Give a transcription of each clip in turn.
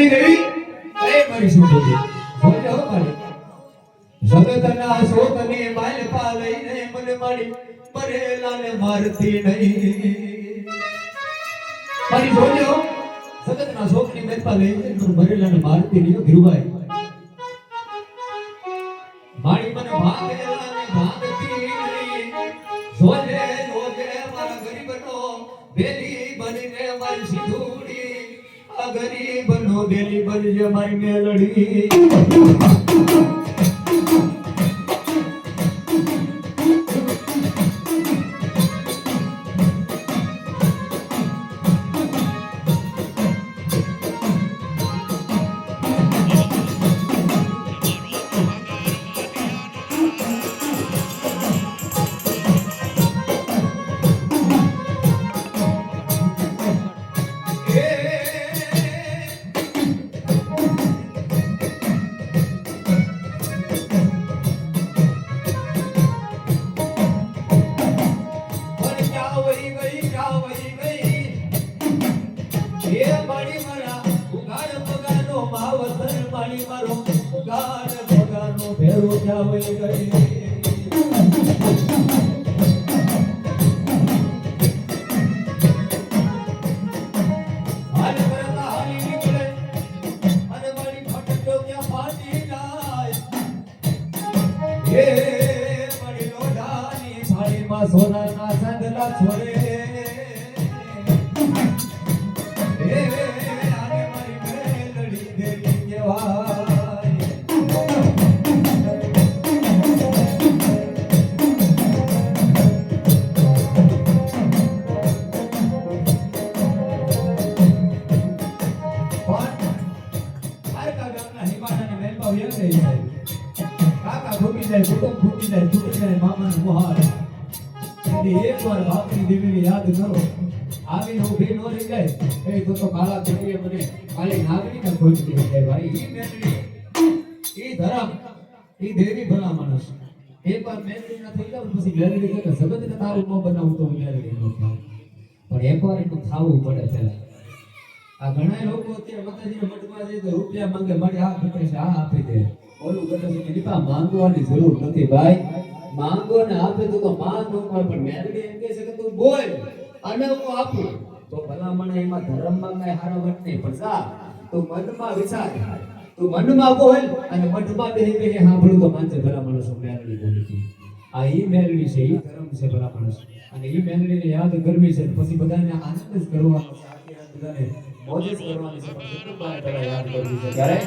મેલડી ગઈ એ મારી સુંદરી બોલ્યો મારી જગતના શોકને માલ પાલઈને મને મારી મરેલાને મારતી નહીં મારી બોલ્યો જગતના શોકની માલ પાલઈને મને મરેલાને મારતી નહીં ધીરુભાઈ મારી મને ભાગેલાને ભાગતી નહીં જોજે જોજે મારા ગરીબનો બેલી બનીને મારી સિંધુડી આ ગરીબનો બેલી બનજે મારી મેલડી સોનાના સંદલા છોડે આને મારી મેલડી દેવી કહેવાય કાકા ભૂકી જાય કુટુંબ ભૂકી જાય છૂટી જાય મામાનું મોહાર એક વાર બાપની દેવીને યાદ કરો આવીને ઊભી ન રહી જાય એ તો કાળા દેવીએ મને કાલી નાગરીને ખોજી દીધી છે ભાઈ ઈ મેલડી ઈ ધરમ ઈ દેવી ભલા માણસ એક વાર મેલડી ના થઈ જાવ પછી મેલડી કે જગતને તારું ન બનાવું તો મેલડી ન થાય પણ એક વાર એનું થાવું પડે પહેલા આ ઘણા લોકો અત્યારે માતાજીને મઠમાં જાય તો રૂપિયા માંગે મારી આ ભેટે છે આ આપી દે ઓલું કરે છે કે દીપા માંગવાની જરૂર નથી ભાઈ માંગો ને આપે તો માંગ ન મળે પણ મેલડી એમ કહે છે કે તું બોલ અને હું આપું તો ભલામણ એમાં ધર્મમાં કઈ હારો વટ નહીં પણ જા તું મનમાં વિચાર તું મનમાં બોલ અને મઠમાં બેહી બેહી સાંભળું તો માનજે ભલામણ શું મેલડી બોલી છે આ ઈ મેલડી છે ઈ ધર્મ છે ભલામણ અને ઈ મેલડીને યાદ કરવી છે પછી બધાને આનંદ જ કરવાનો છે આખી રાત બધાને મોજ જ કરવાની છે પણ કેટલું પહેલા યાદ કરવી છે ત્યારે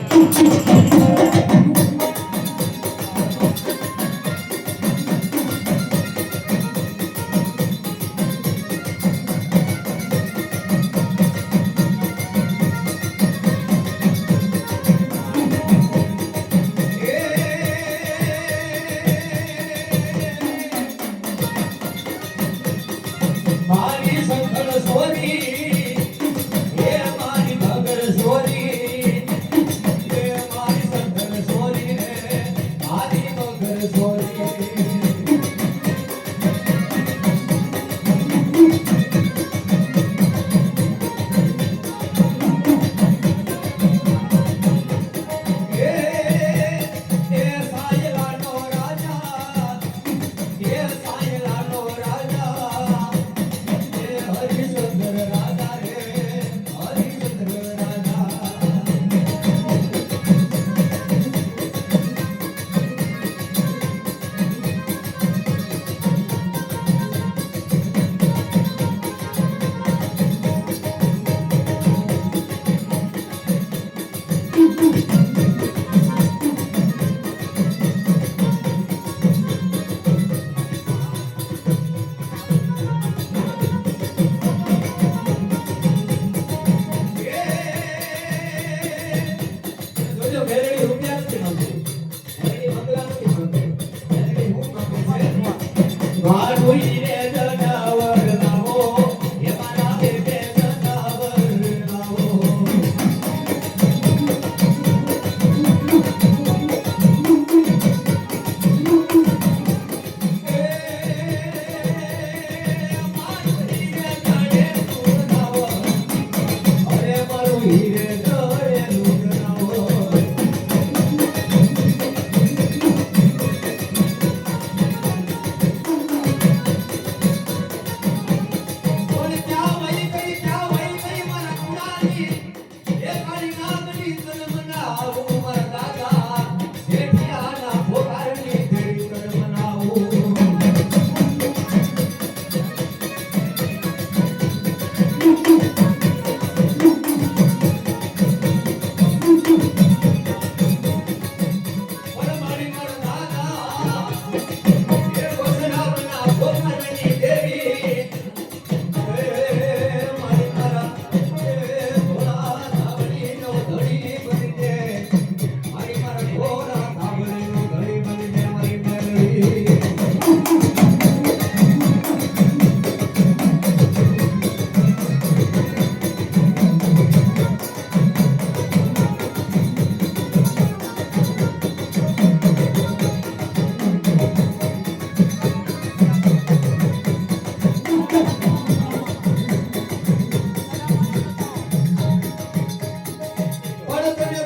સોરી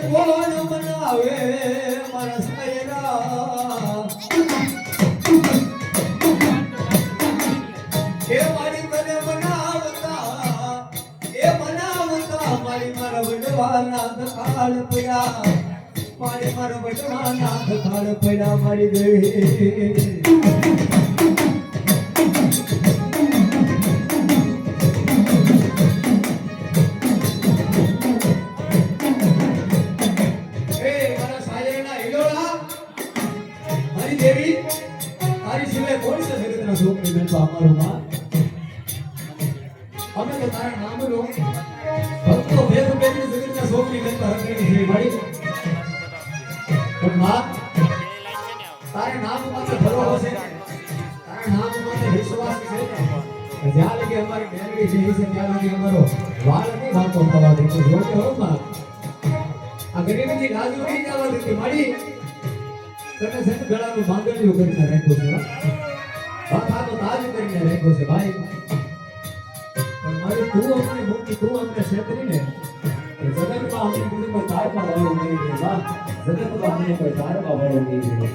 કોણ મનાવે મારા સાયરા એ મારી મને મનાવતા મારી મારા વડવાના દખાડ પડ્યા મારી મારા વડવાના દખાડ પડ્યા મારી ગઈ દેવી તારી સિવાય કોણ છે જગતના છોકરી બેન તો અમારું માં અમે તો તારા નામ લો ભક્તો ભેદ બેન જગતના છોકરી બેન તો હકની છે મારી પણ માં તારા નામ માટે ભરોસો છે તારા નામ માટે વિશ્વાસ છે જ્યાં લગી અમારી મેલડી છે ત્યાં લગી અમારો વાળ નહીં વાતો થવા દેતો જોકે હો માં આ ગરીબની લાજુ નહીં જવા દેતી મારી તમે છે ગળાનું માંગણીઓ કરીને રાખ્યો છે બાપા તો તાજ કરીને રાખ્યો છે ભાઈ પણ મારી તું અમને મુક્તિ તું અમને છેતરીને જગતમાં અમને કોઈ તારમાં વાળો નહીં છે બા જગતમાં અમને કોઈ તારમાં વાળો નહીં છે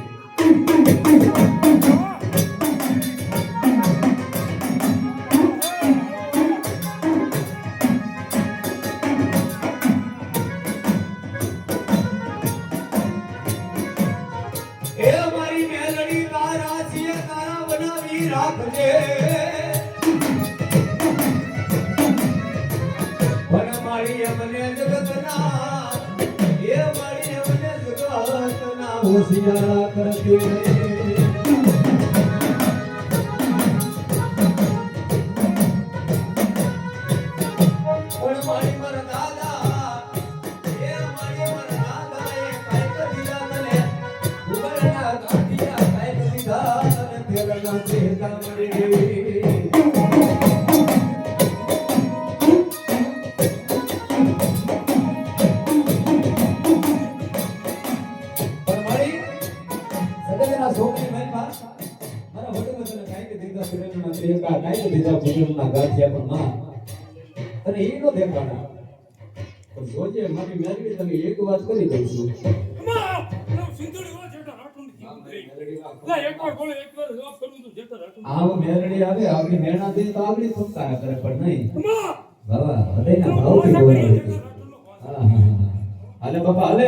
રાખજે પણ મારી અમને જગતના એ મારી અમને જગતના હોશિયાર કરતી પણ મારી મારા દાદા એ મારી મારા દાદા એ કાઈ દીધા મને ઉગરના ગાંઠિયા કાઈ દીધા તેરના ચેતા મળી છોકરી મારા વડું તને કાઈ દીધા પ્રેમના ત્રિકા કાઈ દીધા ભૂલના ગાંઠિયા પણ માં અને એ નો દેખાણા પણ જોજે મારી મેલડી તને એક વાત કરી દઉં છું આવો મેલડી આવે આપણી મેણા દે તો આપણી ફટકારા કરે પણ નહીં બાબા હૃદયના ભાવથી બોલાવે હા હાલે બાપા હાલે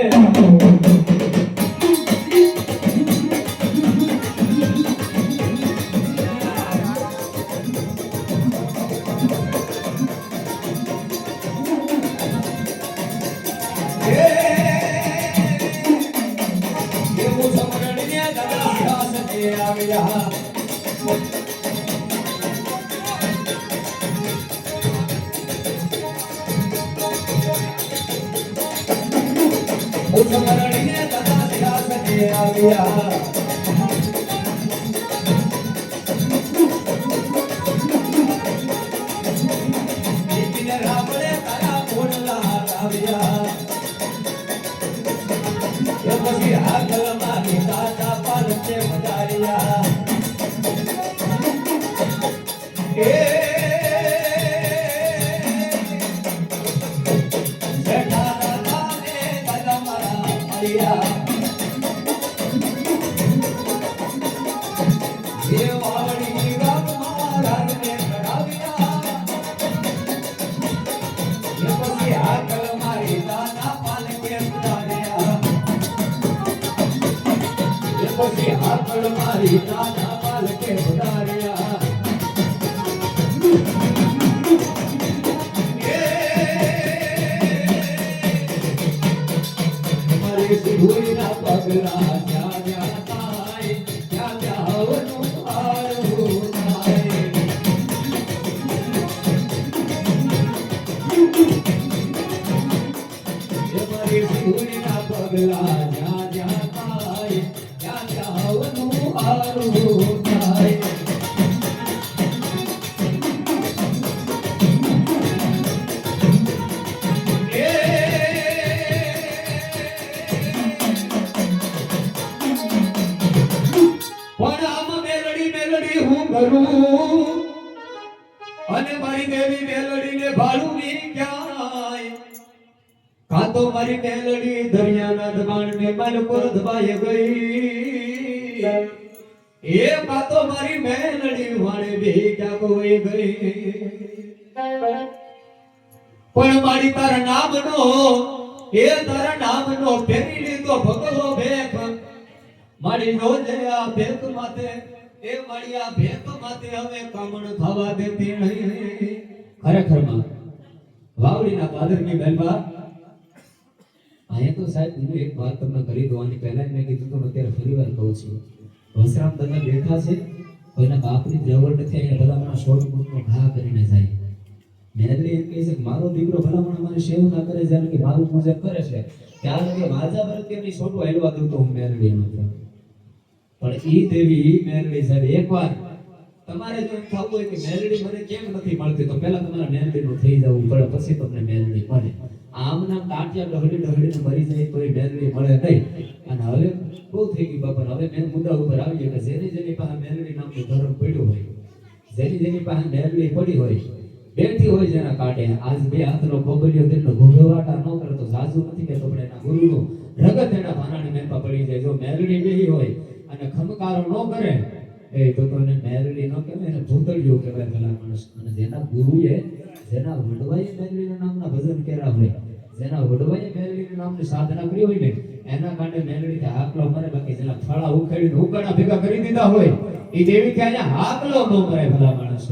મારી નાના પાલકે ઉડાર્યા મારી સિંધુરીના પગલા જ્યાં જ્યાં થાય ત્યાં ત્યાં હવનું આરવું થાય મારી સિંધુરીના પગલા જ્યાં જ્યાં થાય ત્યાં ત્યાં હવનું આરવું થાય અને મારી દેવી મેલડીને ભાડું ની ક્યાંય આ તો મારી મેલડી દરિયાના દબાણ ને માલકો દબાય ગઈ એ કાતો મારી મેલડી વાણે બે ક્યાં કોઈ ગઈ પણ મારી તારા નામનો એ તારા નામનો ફેરી લીધો ભગવો ભેખ મારી રોજે આ ભેખ માથે એ મારી આ ભેખ માથે હવે કામણ થવા દેતી નહીં ખરેખરમાં વાવડીના પાદરની બેલબા અહીંયા તો સાહેબ હું એક વાત તમને કરી દઉં આની પહેલા મેં કીધું તો અત્યારે ફરીવાર કહું છું વસરામ દાદા બેઠા છે કોઈના બાપની દ્રવડ નથી અહીંયા ભલામણા શોર્ટ મૂકનો ઘા કરીને જાય મેલડી એમ કહે છે કે મારો દીકરો ભલામણા મારી સેવ ના કરે જ્યારે કે મારું પૂજન કરે છે ત્યારે કે માજા ભરત કેમની છોટું હાલવા દઉં તો હું મેલડી એમ પણ ઈ દેવી ઈ મેલડી સાહેબ એકવાર તમારે જો એમ થવું હોય કે મેલડી મને કેમ નથી મળતી તો પહેલા તમારે મેલડીનું થઈ જવું પડે પછી તમને મેલડી મળે આમના કાંટિયા ડહડીને મરી જાય તો એ મેલડી મળે નહીં અને હવે બહુ થઈ ગયું બાપા હવે મેં મુદ્દા ઉપર આવી કે જેની પાસે મેલડી નામનું ધર્મ પડ્યું હોય જેની પાસે મેલડી પડી હોય બેઠી હોય જેના કાંઠે આજ બે હાથનો ભોગલ્યો તેનો ભોગવાટા ન કરે તો સાચું નથી કે આપણે એના ગુરુનું રગત એના ભાનાની મેપા પડી જાય જો મેલડી બેહી હોય અને ખમકારો ન કરે એ તો એને મેલડી ન કહેવાય એને ભૂતળિયો કહેવાય ભલા માણસ અને જેના ગુરુએ જેના વડવાએ મેલડીના નામના ભજન કર્યા હોય જેના વડવાએ મેલડીના નામની સાધના કરી હોય ને એના કારણે મેલડીથી હાકલો મરે બાકી જેના ફળા ઉખેડીને ઉકાળા ભેગા કરી દીધા હોય એ દેવી કે અહીંયા હાકલો ન મરે ભલા માણસ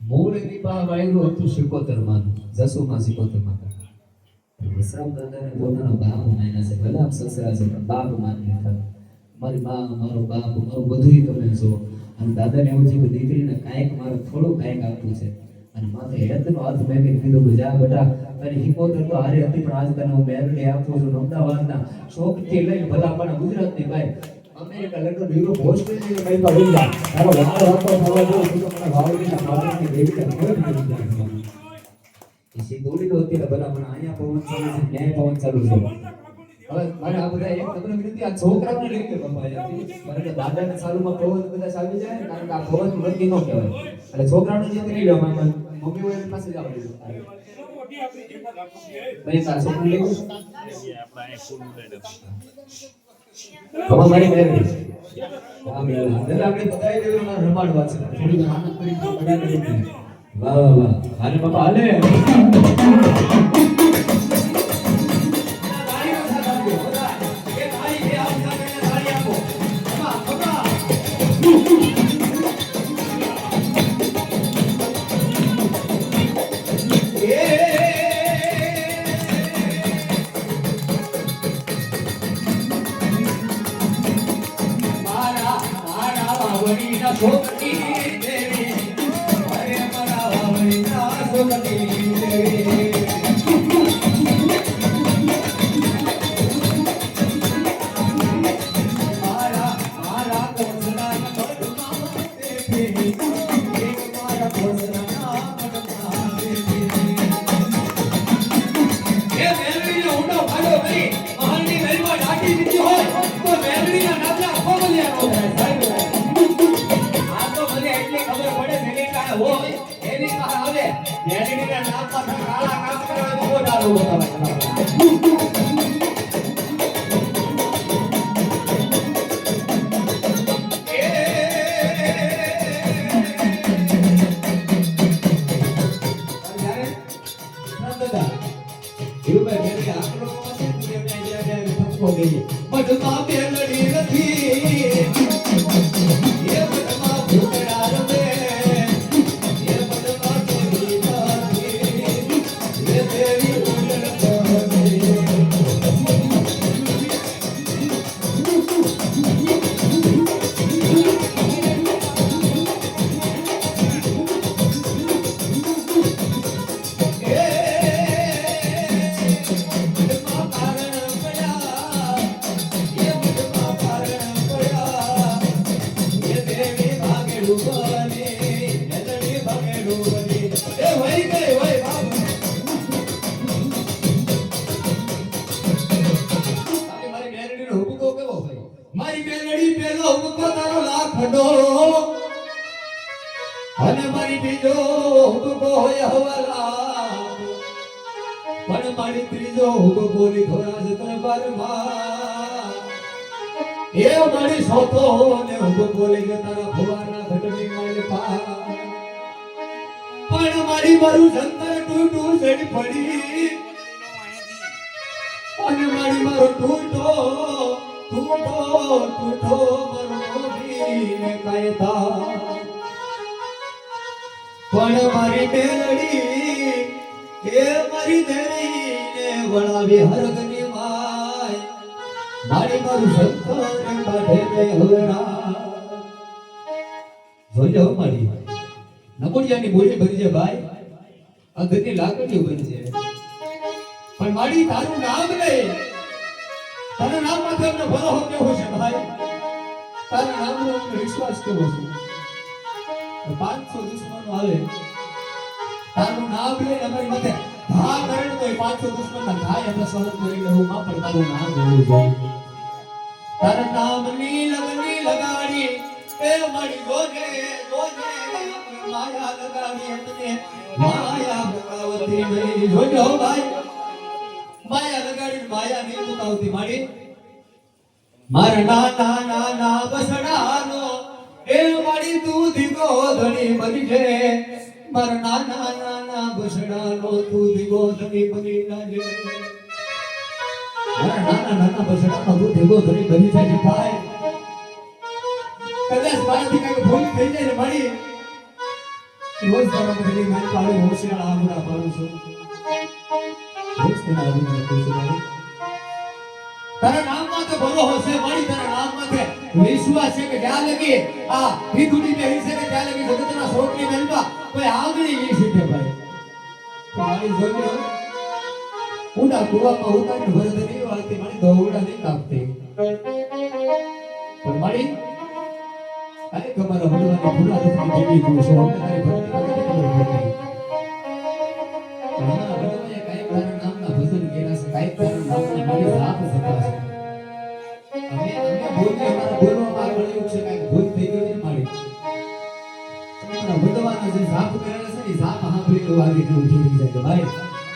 મૂળ એની પાસે વાયરું હતું શિકોતરમાં જસુમાં શિકોતરમાં વસરામ દાદાને પોતાનો બાપ માન્યા છે ભલે આપ સસરા છે પણ બાપ માની લીધા મારી મા મારો બાપ મારું બધું તમે છો અને દાદાને એવું છે કે દીકરીને કાંઈક મારે થોડું કાંઈક આપવું છે અને માથે હેતનો હાથ મેં કીધું કે જા બેટા તારી શિકોતર તો હારે હતી પણ આજ તને હું મેલડી આપું છું અમદાવાદના શોખથી લઈને ભલા પણ ગુજરાતની ભાઈ અમેરિકા લંડન યુરોપ ઓસ્ટ્રેલિયા મેં કહ્યું તારો વાળો હતો થવા જો તો મને વાવડીના પાદરની દેવીને ખબર પડી ઈસી દોડી લો અત્યારે ભલા પણ અહીંયા પવન ચાલુ છે ન્યાય પવન ચાલુ છે હવે મારે આ બધા એક તમને વિનંતી આ છોકરાઓને લઈ લે બાપા અહીંયાથી કારણ કે દાદાને ચાલુમાં પવન બધા ચાલી જાય ને કારણ કે આ પવન વૃત્તિ ન કહેવાય એટલે છોકરાઓને જે લઈ લો મમ્મી હોય એની પાસે જ આવે ભાઈ આ છોકરું લેવું બાબા મારી મેલડી આ મેલડી એટલે આપણે બધાય દેવના રમાડવા છે થોડી આનંદ કરી પડી વાહ વાહ વાહ હાલે બાપા હાલે હોય હવાલા પણ મારી ત્રીજો હુગો બોલી ધોરાજ દરબારમાં એ મારી સોતો ને હુગો બોલી કે તારા ભવાના ઘટની માલ પા પણ મારી મારું જંતર તૂટું જડી પડી અને મારી મારો તૂટો મારો ને કાયદા પણ મારી મેલડી એ મારી દેવીને વળાવી હરગની માય મારી મારું શંકર કાઢે ને હવરા જોજો મારી નકોડિયાની બોલી ભરી છે ભાઈ અંધની લાકડીઓ બની છે પણ મારી તારું નામ નહીં તારા નામ માં તમને ભરો કેવો છે ભાઈ તારા નામનો વિશ્વાસ કેવો છે 500 દુશ્મનો આવે તારું નામ લે અમારી માથે ભા કરે તો 500 દુશ્મનના ઘાય અમે સહન કરી લેવું માં પણ તારું નામ લેવું જોઈએ તારા નામની લગની લગાડી એ મારી જોજે માયા લગાડી તને માયા બકાવતી નહીં જોજો ભાઈ માયા લગાડી માયા નહીં બકાવતી મારી મારા ના બસડાનો એ મારી તું દીગો ધણી બની છે મારા ના બસડાનો તું દીગો ધણી બની નાજે મારા નાના બસડાનો તું દીગો ધણી બની જાય ભાઈ કદાચ મારાથી કઈ ભૂલ થઈ જાય ને મારી રોજ તારા બધી મારી પાડે હોશિયાર આમડા પાડું છું રોજ તેના આવીને કહું છું મારી તારા નામમાં તો ભલો હશે મારી તારા નામમાં છે વિશ્વાસ છે કે જ્યાં લગી આ વિધુડી ને હિસે કે ત્યાં લગી જગતના સોટની મેલમાં કોઈ આગળી નહીં શીખે ભાઈ મારી જોઈને ઊંડા કુવામાં ઉતારીને ભરત નહીં વાળતી મારી દોવડા નહીં કાપતી પણ મારી અરે તમારા ભગવાનની ભૂલા નથી દેવી તું છો અમને તારી ભક્તિ વગર ખબર પડતી તમારા ભગવાને કાઈ તારા નામના ભજન કર્યા છે કાઈ તારા નામની મારી જાપ સતા છે અમે બોલને અમારા બોલવામાં આગળ છે કાઈ ભૂલ થઈ ગઈ ને મારી તમારા ભગવાનના જે જાપ કરેલા છે ને જાપ સાંભળી તો વાગી ને ઉઠી જાય ભાઈ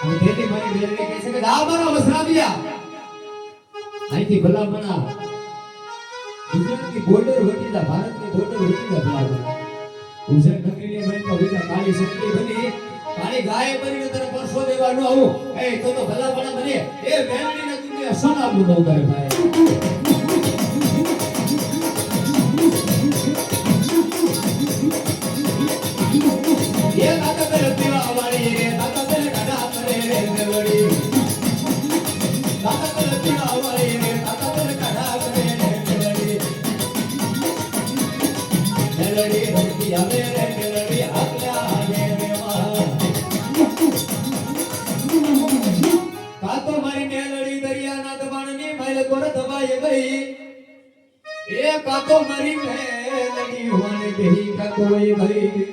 અને તેથી મારી બેનને કહે છે કે આ મારો વસરાબિયા અહીંથી ભલા મના ગુજરાતની બોર્ડર વટી જા ભારતની બોર્ડર વટી જા ભલા ગુજરાત નગરીની મનમાં વિના કાળી શક્તિ બની કાળી ગાય બનીને તને પરસો દેવા ન આવું એ તો ભલા મના બને એ મેલડીના દુનિયા સનાબુ ન કરે ભાઈ ये ताकत रतिवा वाली रे ताकत गड़ा करे रे देवड़ी ताकत रतिवा वाली रे ताकत गड़ा करे रे देवड़ी देवड़ी रतिया मेरे देवड़ी आज्ञा ले देवा कातो मारी मेलड़ी दरिया ना दबाणनी मैल कोर दबाए गई ए कातो मारी मेलड़ी होने बेही का कोई गई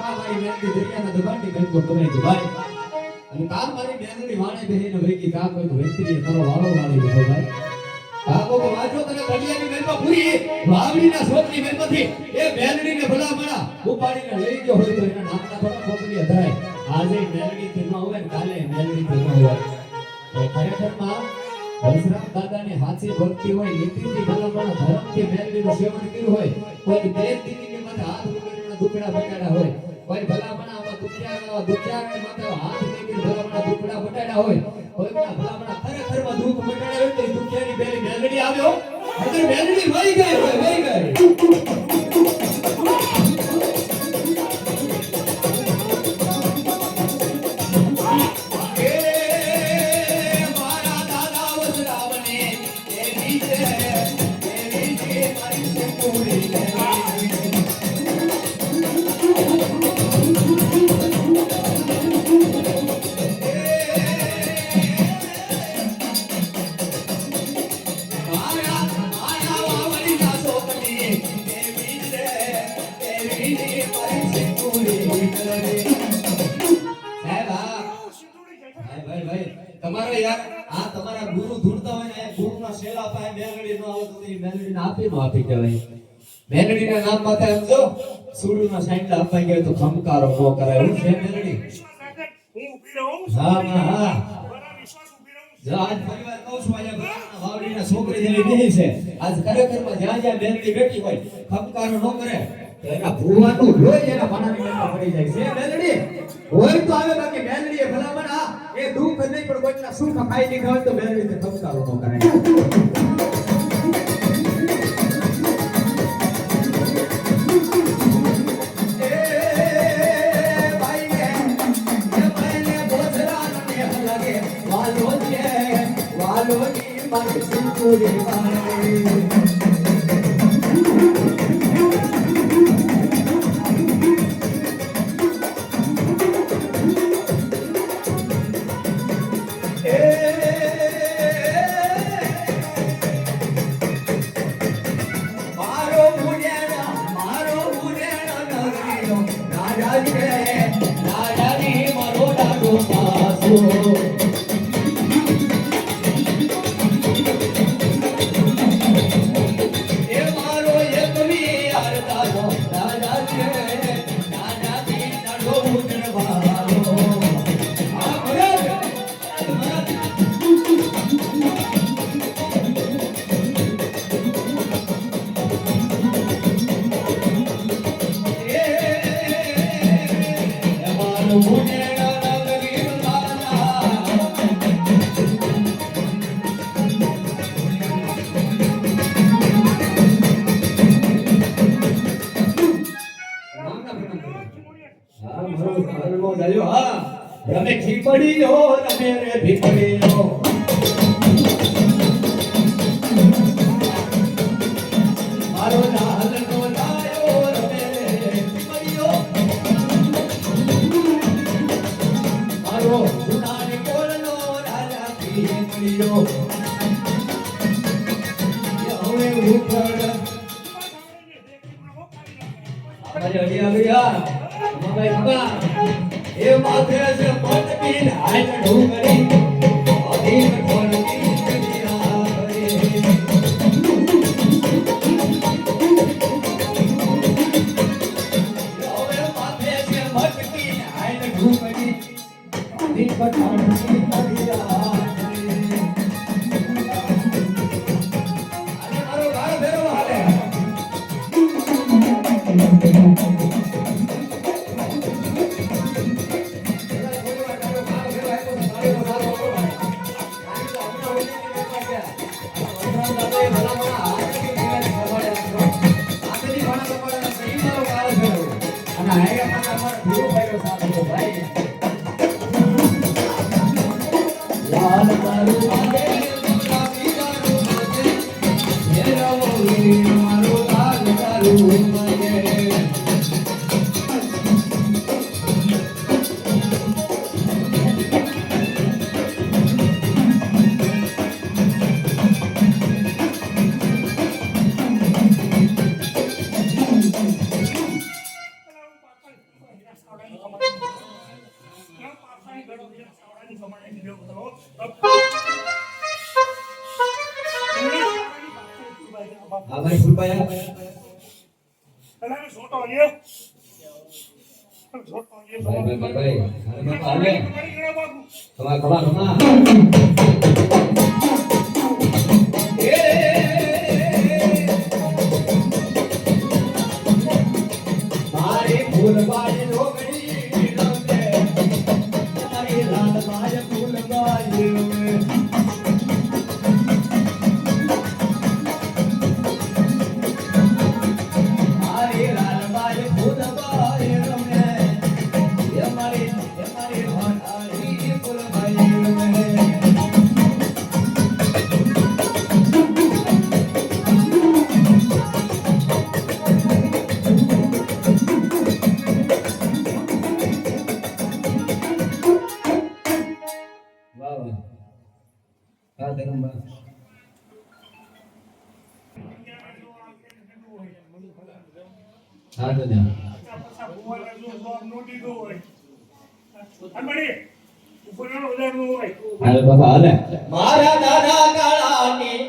મારી મેલડી દરિયાના દબાણની ગઈ કો તમે ભાઈ અને કા મારી મેલડી વાણે બેહીને વેગી કા કોઈ તો વેંતરી કરો વાળો વાળી બેઠો ભાઈ કાકો વાજો તને દરિયાની મેલમાં પૂરી વાવડીના સોતની મેલમાંથી એ મેલડીને ભલા મણા ઉપાડીને લઈ ગયો હોય તો એના નામના થોડા ખોપડી અધરાય આજે મેલડી તેમાં હોય ને કાલે મેલડી તેમાં હોય તો ખરેખરમાં હસરામ દાદાની હાચી ભક્તિ હોય નીતિથી ભલા મણા ધર્મથી મેલડીનું સેવન કર્યું હોય કોઈ બે દીકરીની માથે હાથ મૂકીને દુકડા બટાડા હોય કોઈ ભલા મણામાં દુખિયાને માથે હાથ મૂકીને ભલા મણા દુકડા બટાડા હોય કોઈ ભલા મણા ખરેખરમાં દુખ બટાડા હોય તો દુખિયાની બેલી મેલડી આવ્યો અગર મેલડી વહી ગઈ હોય વહી ગઈ તમારો યાર આ તમારા ગુરુ ધૂળતા હોય ને ગુરુના શેલા પાસે મેલડી નો આવે તો એ મેલડીને આપી કહેવાય મેલડીના નામ માથે સમજો સુડુના સાઈડલા અપાઈ ગયો તો ખમકારો નો કરાય એવું છે મેલડી હા હા જો આજ પરિવાર કહું છું અહીંયા વાવડીના છોકરી જેવી બેહી છે આજ ખરેખરમાં જ્યાં જ્યાં બેનડી બેઠી હોય ખમકારો ન કરે તો એના ભૂવાનું લોહી એના પાણાની મેળમાં પડી જાય છે બેનડી હોય તો આવે બાકી બેનડીએ ભલામણ આ એ દુઃખ નહીં પણ કોઈના સુખ ખાઈ લીધા હોય તો બેનડી ખમકારો ન કરે રમે ખીપડીઓ રમે રે ભીપડીઓ મારો લાલ નો લાયો રમે રે ભીપડીઓ મારો સુનાની કોલનો રાજા ભીપડીઓ હવે ઉપર અરે અડિયા મગાઈ મગા એ માથે છે પટકીન હાથ ઢોકરી અધીન કોણની કન્યા કરે હવે માથે છે પટકીન હાથ ઢોકરી અધીન કોણની કન્યા કરે અરે મારો ગાળ ફેરવો હાલે ભાઈ ફૂલભાઈ ભાઈ મારે ફૂલભાઈ રોગડી મારી લાલ માય ફૂલભાઈ મારા દાદા કાળાની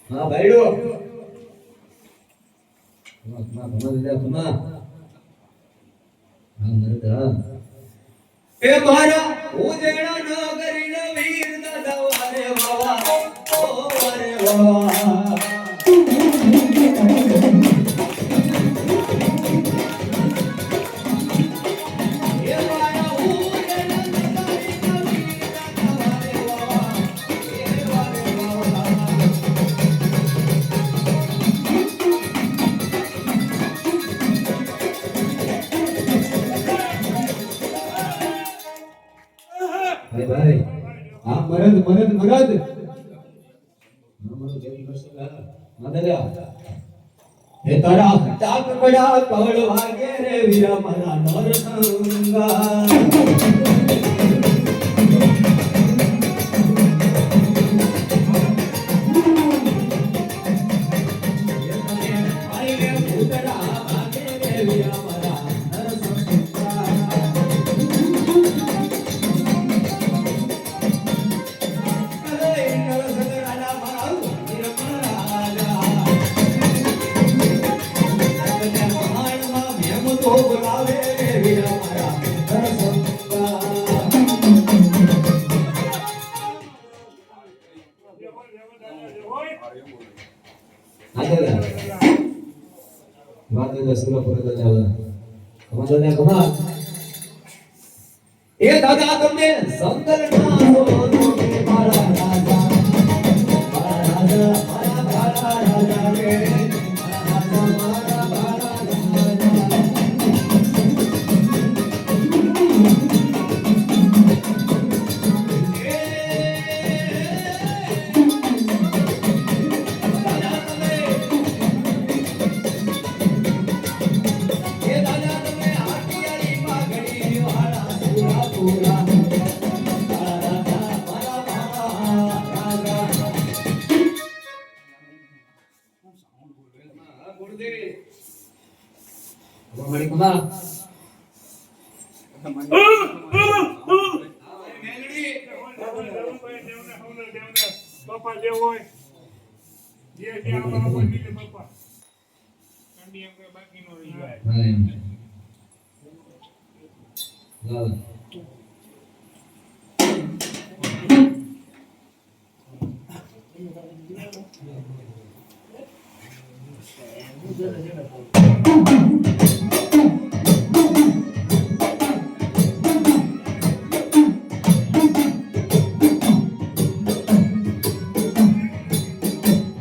હા ભાઈડો એ મારા ઉજેણા નગરી વીર દાદા વારે વાવા ઓ વારે વાવા ભાઈ આ મરદ એ તારા ચાક પડ્યા કવળ વાગે રે વીરા મારા નરસંગા એ દાદા તમને સંકલ ના સોનો કે મારા રાજા મારા રાજા રે મારા બાપા જે હોય જે આપણા મંદિરે બાપા કંડી એમ કે બાકી નો રહી જાય લાલા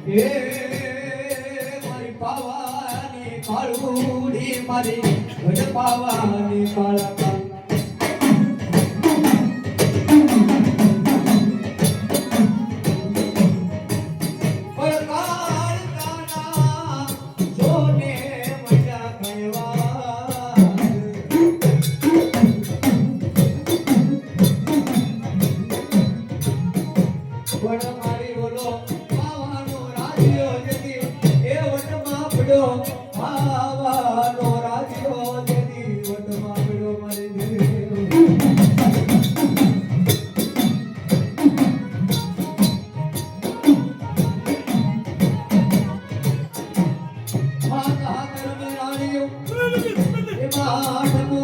એ મારી પાવાની કાળુડી મારી વડ પાવાની કાળા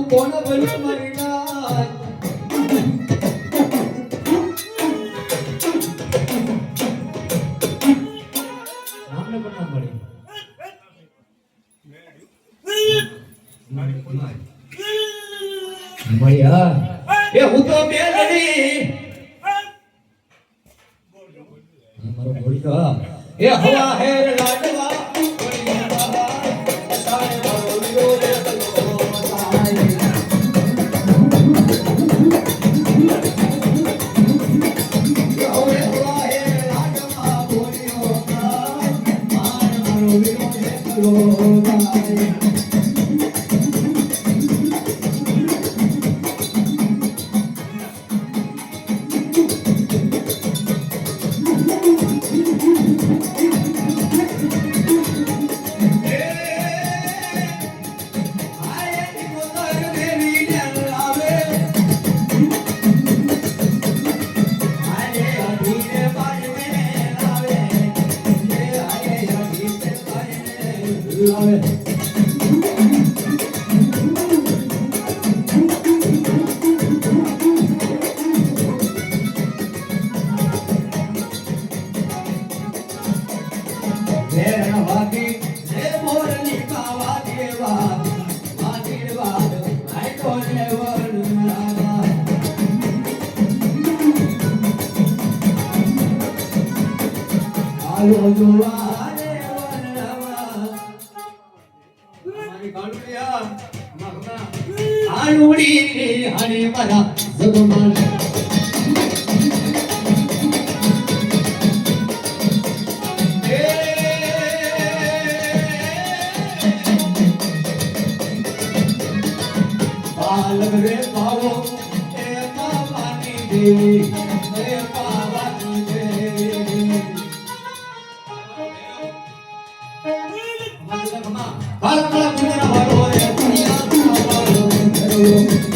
કોણ ભલું મરી જાય નામને પણ ના મળે મળ્યા એ હું તો બેલડી મારો બોલ્યો એ હવા હેર લાડવા હરે મારા જગમાન બાલક રે પાવો એ પાવાની દેવી એ પાવાની દેવી બાલક રે પૂજન વાળો રે પુણ્યા વાળો રે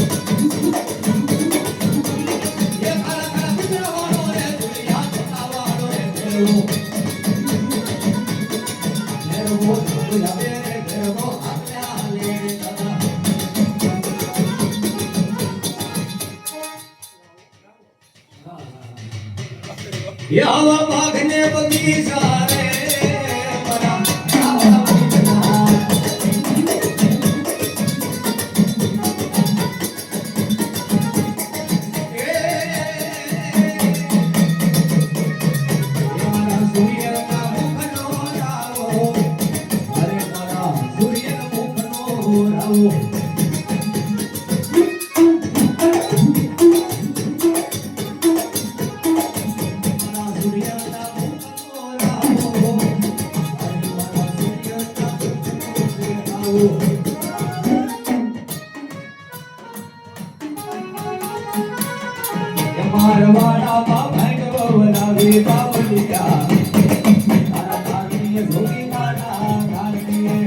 યાવા બાગને બગીચા રે મરા યાવા બગીચા મારા સૂર્યના મુખનો રાવો અરે મારા સૂર્યના મુખનો રાવો મારવાડા બાબા ગવરાવે બાવલિયા તારા તારીએ ભોગી મારા ગાડીએ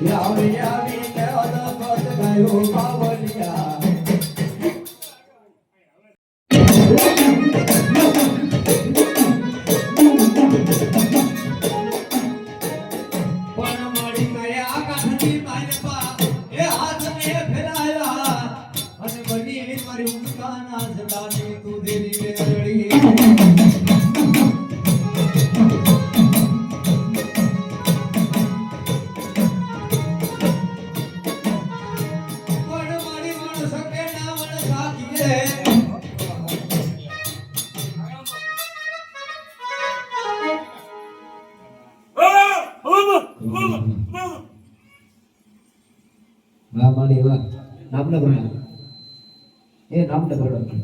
યાવી યાવી ને અદબત ગયો બાવલિયા એ ફેલાયા અને બની મારી ઉમકાના જડાને તું દેવી મેરડી વાહ મારી વાહ નામ ન ભણા એ નામ ન ભણો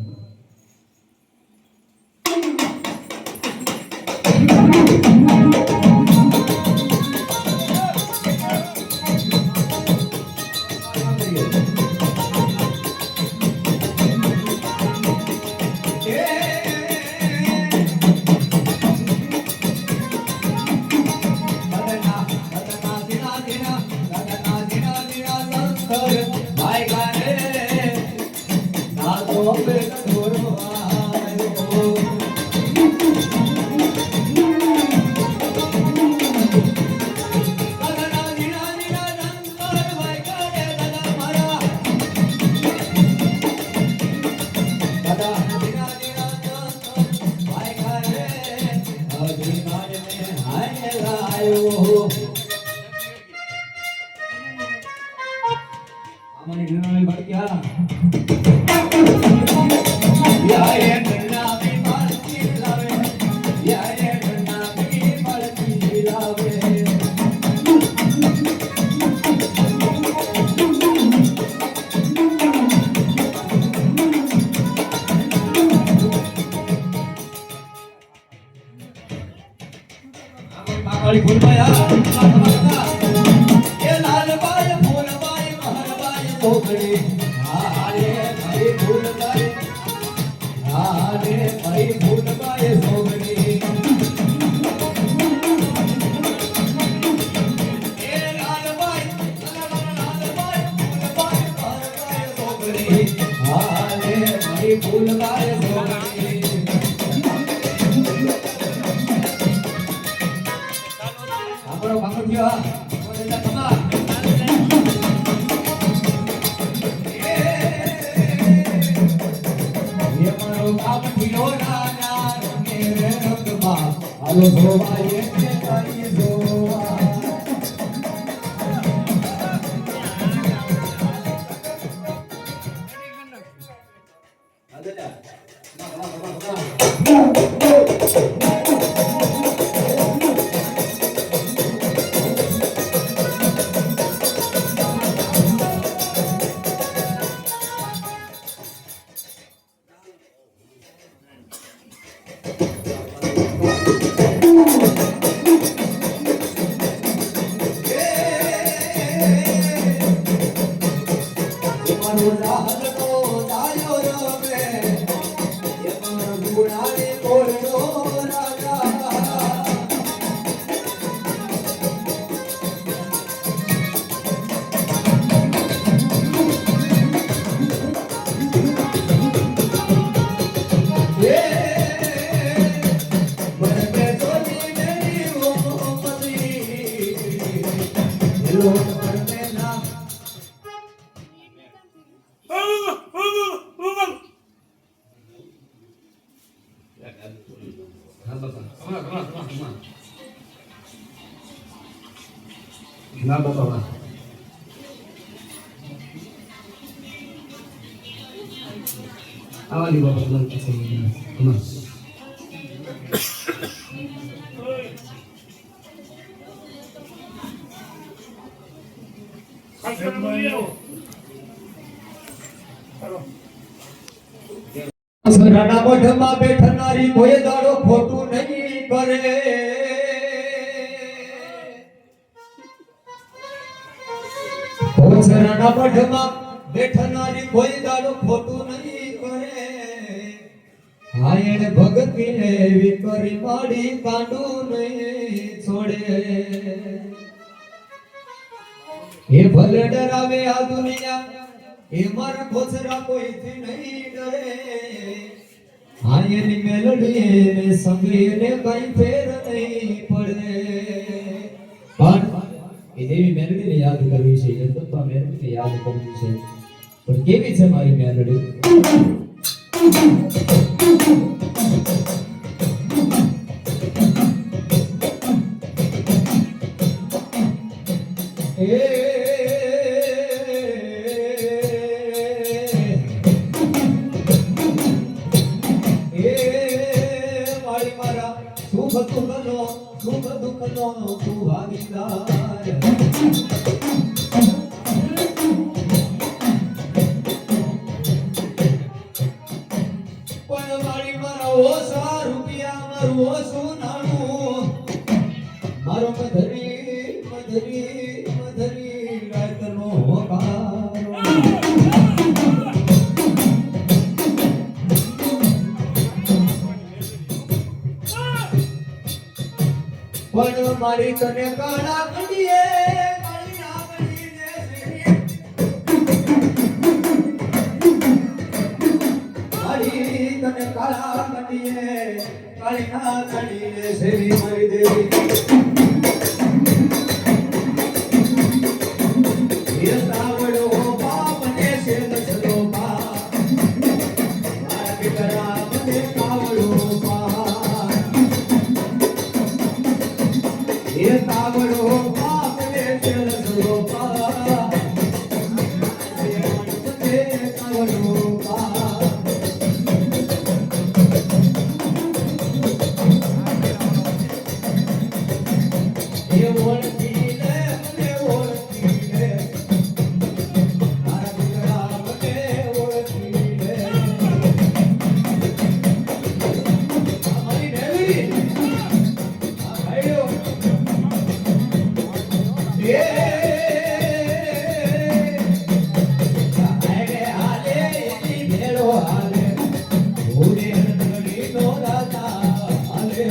અમારી ઘરવાળી ભડક્યા યારે ઘરના બી માલકી લાવે યારે ઘરના બી માલકી લાવે કાળી ફૂલમાયા એ લાલબાઈ ફૂલબાઈ મહરબાઈ છોકરી હારે મારી ફૂલબાઈ હારે મારી ફૂલબાઈ છોકરી એ લાલબાઈ લાલબાઈ ફૂલબાઈ મહરબાઈ છોકરી હારે મારી ફૂલબાઈ છોકરી આપણો ભાગો થયો કમા એ મારો કામ થયો ના ને રંગમાં હાલો ધોવા એટલે તારી ધોવા અદલા ના બાપા આવા દી બાપા બોલ કે કમા રાણા મઠમાં બેઠનારી કોઈ દાડો ખોટું નહીં કરે રાણા મઠમાં બેઠનારી કોઈ દાડો ખોટું નહીં કરે હા એને ભગતી એવી કરી માડી કાંડું નહીં છોડે એ ભલે ડરાવે આ દુનિયા એ મારા ખોસરા કોઈથી નહીં ડરે હા એની મેલડી ને સંગીને કઈ ફેર નહીં પડે પણ એ દેવી મેરડીને યાદ કરવી છે જગદંબા મેરડીને યાદ કરવી છે પણ કેવી છે મારી મેરડી સુખ દુઃખનો તું ભાગીદાર પણ મારી મારા ઓછા રૂપિયા મારું ઓછું નાણું મારો મધરી રાતનો હોકારો પણ મારી તને કાળા કંડીએ કાળી ના કંડીને મારી તને કાળા કંડીએ કાળી ના કંડીને સેવી મારી દેવી એ તાવડો બાપ ને છે દસલો બા મારા દીકરા મને તાવડો બા એ તાવડો બાપ ને છે દસલો બા એ મને તાવડો બા એ ઓળખી લે મને ઓળખી લે મારા દીકરા મને ઓળખી લે અમારી દેવી આ ભાઈઓ એ આલે આલે એની ભેળો હાલે ભૂરે નગરી નો રાજા હાલે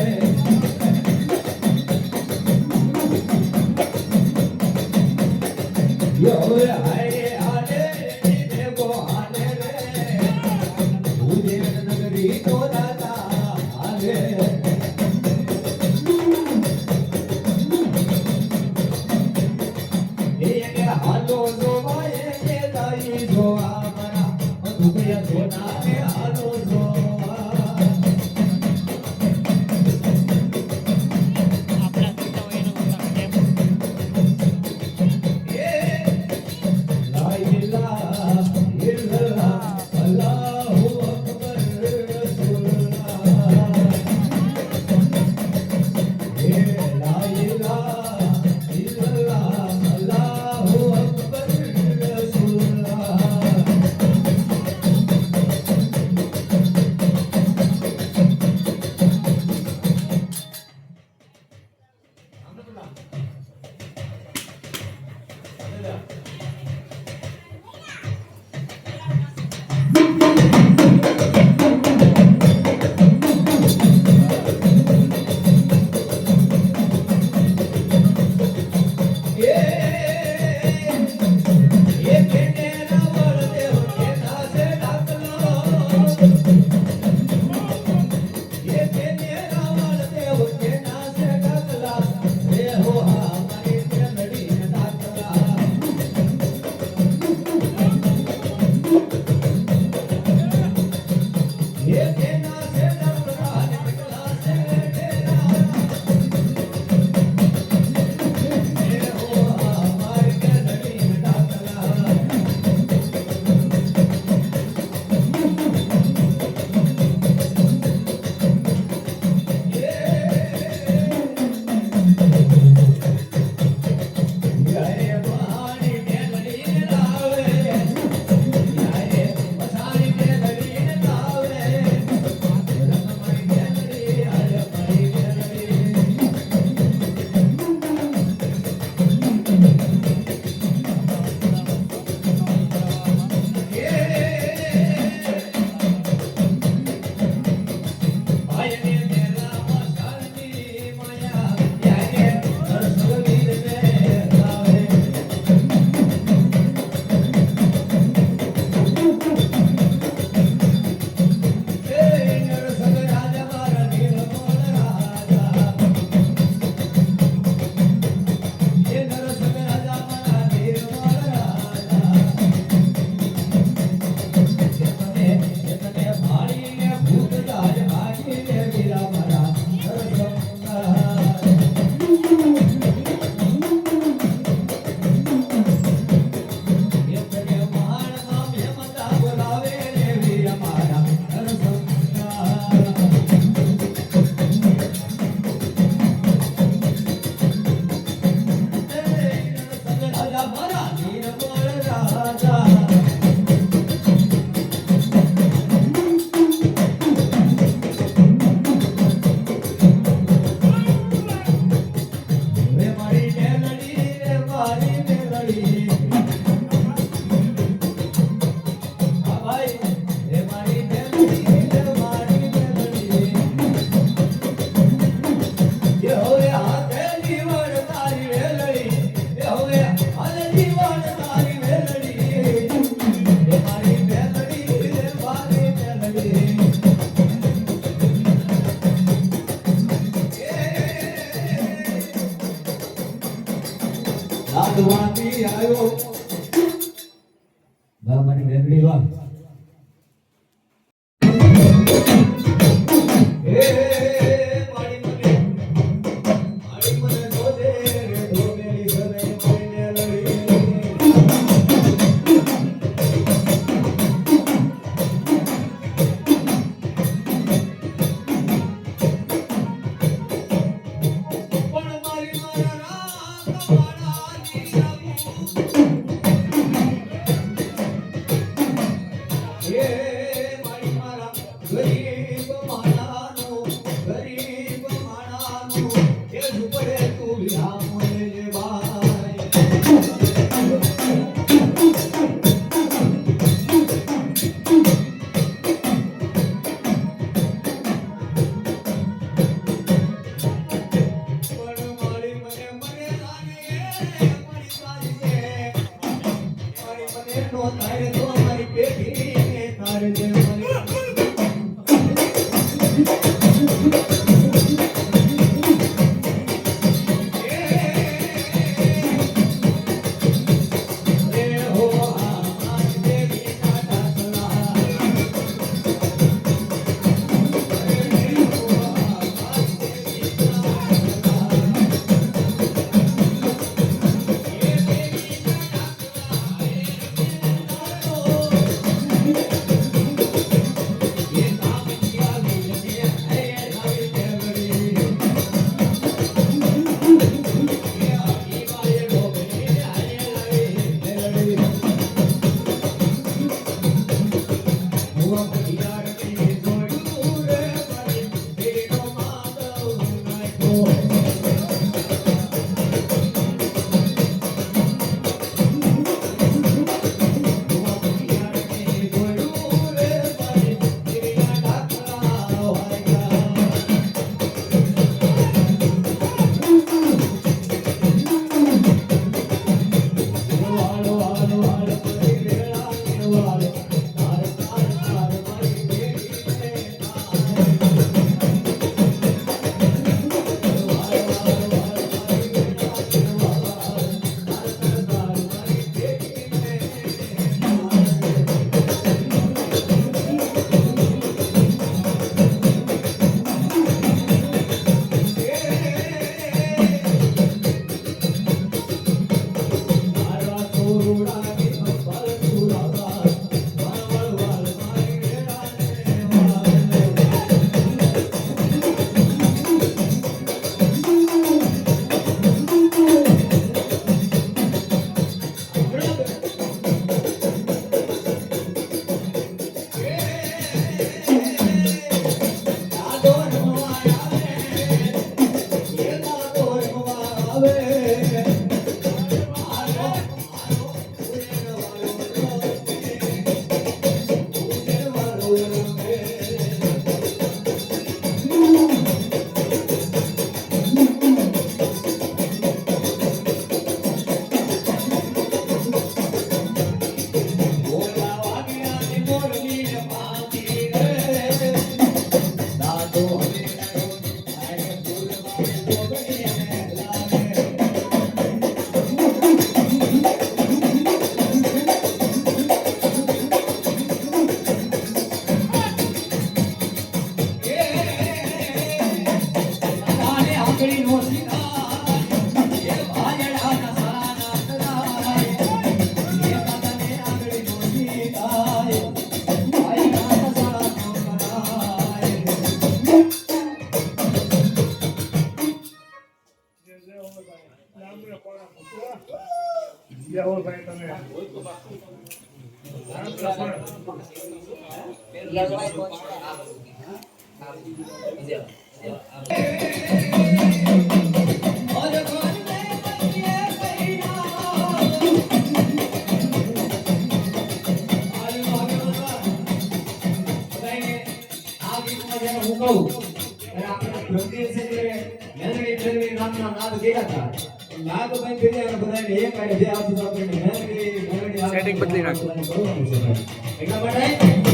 Yo, haye haye devko haye re mujhe nagari ko data haye ye halo zo vaye ye dai zo amara dubya sona ne halo zo મારી મેરડી વા એ મારી મને જોજે રે ધોમેલી ઘરે મરીને લડી પણ મારી મારા કપાળાની એ મારી મારા ગરીબ માણાનું એ ઝૂંપડે તું વિરામ લેજે ભાઈ પણ મારી મને મને આને મારી સારી છે મારી મને નો તારે તો મારી પેઢી તારે જે મારી સેટિંગ બદલી નાખ એટલા માટે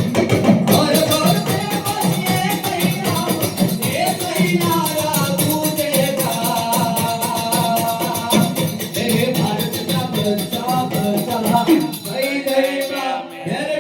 Yeah.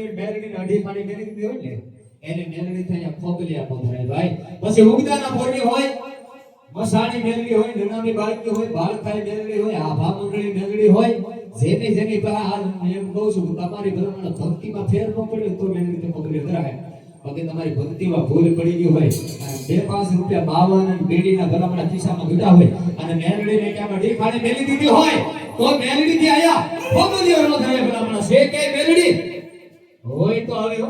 એવી મેલડીને અઢી ખાણી મેલી દીધી હોય ને એને મેલડી થાય ખોબલિયા પધરાય ભાઈ. પછી ઉગદાના બોરની હોય, મસાણી મેલડી હોય, નનામી બાળકી હોય, બાળખાઈ મેલડી હોય, આભા મંડળી મેલડી હોય, જેની પાસે એમ કહું છું તમારી ભલામણ ભક્તિમાં ફેર ન પડે તો મેલડી તે પગલે ધરાય. બાકી તમારી ભક્તિમાં ભૂલ પડી ગઈ હોય અને 2-5 રૂપિયા બાવન અને બેડીના ભલામણ ખિસ્સામાં ગુડા હોય અને મેલડીને ક્યાં અઢી ખાણી મેલી દીધી હોય તો મેલડી થી આયા ખોબલિયો ન થાય ભલામણ છે કે મેલડી હોય તો આવ્યો.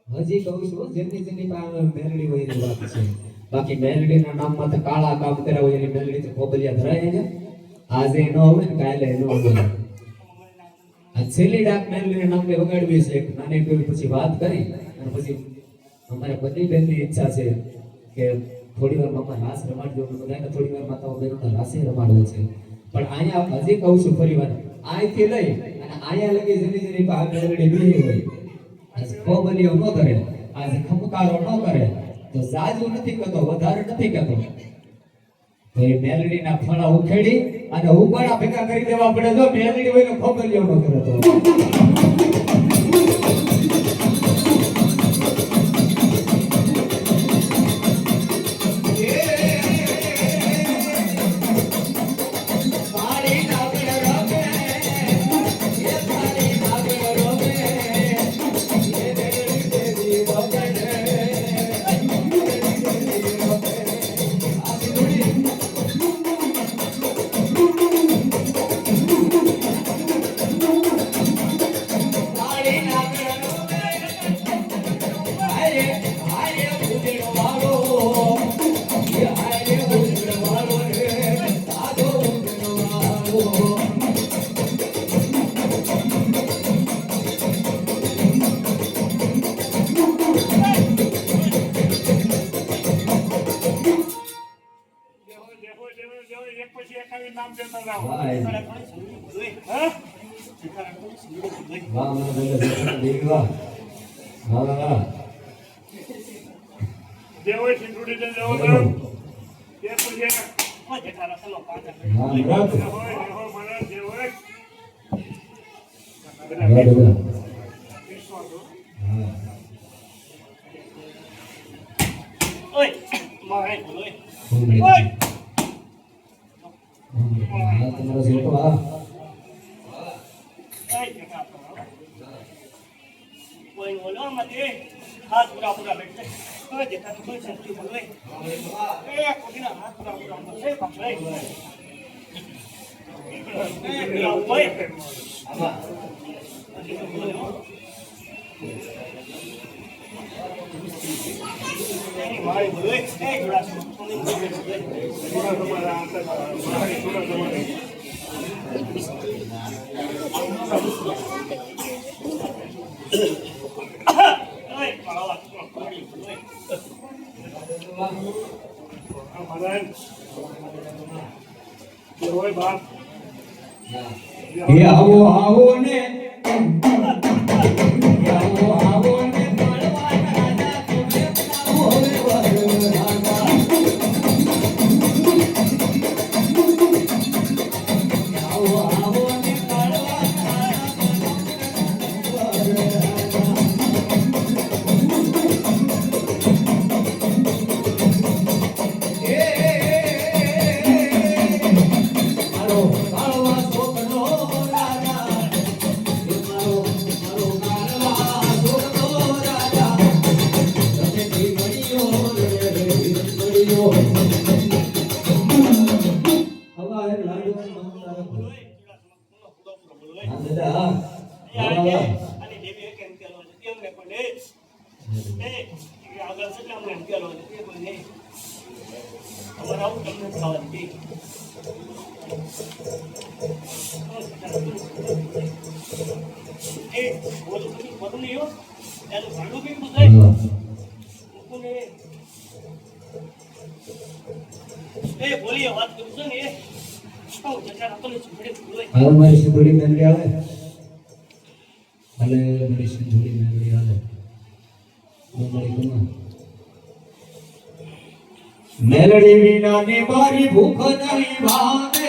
હજી કહું છું જેની પાસે મેલડી હોય એની વાત છે. બાકી મેલડીના નામમાં તો કાળા કામ કર્યા હોય એની મેલડી તો ખોબલિયા ધરાય છે. આજે ન હોય ને કાલે ન હોય. આ છેલ્લી ડાક મેલડીના નામે વગાડવી છે. એક નાની કોઈ પછી વાત કરી અને પછી અમારે બધી બેનની ઈચ્છા છે કે થોડી વાર મામા રાસ રમાડજો. બધાને થોડી વાર માતાઓ બહેનોના રાસે રમાડવો છે. પણ અહીંયા હજી કહું છું ફરી વાર અહીંથી લઈ અને અહીંયા લગી જેની પાસે મેલડી બેહી હોય આજે ખોબલિયો ન કરે, આજે ખમકારો ન કરે તો જાજુ નથી કહેતો, વધારે નથી કહેતો. તો એ મેલડીના ફળા ઉખેડી અને ઉપાડા ભેગા કરી દેવા પડે. જો મેલડી હોય ને ખોબલિયો ન કરે તો એક પછી એક આવી નામ દેતા જાઓ. ભાઈ હા? વાહ મને બોલે દેવા વાહ વાહ જે હોય સિંધુડી ને જવો તો એ પછી એક. વાહ જે રાત હોય મને જે હોય વાહ દાદા વિશ્વાસ હો. હા ઓય મારે બોલોય ઓય આ તમારો જેટલો આ કોઈ બોલો મતે હાથ પૂરા બેઠે તો જેતા તો કોઈ સંતી બોલે એ કોઈના હાથ પૂરા છે પકડે એ પેલા હોય મારી બોલે એ જોડા થોડા તમારા આંતર થોડા તમારે ઓય પાવા અમારા જે હોય બાપ એ આવો આવો ને આવો ને મળવાના રાજા તમે આવો હવે રાજા આવો ને મળવાના અને દેવી કેમ કેલો એમ ને પણ એ આગળ છે અમને એમ કેલો એ કોઈ નહીં અમાર આવું તમને ખાવાની એ બોલું બધું નહીં હો એનું ભાડું કેમ બધાય કોને એ બોલીએ વાત કરું છું ને એ આવું જતા રાતો ને છોડી બોલાય હાલ મારી સિંધુડી મેલડી આવે હાલે મારી સિંધુડી મેલડી આવે મારી કમા મેલડી વિના ને મારી ભૂખ નહીં ભાવે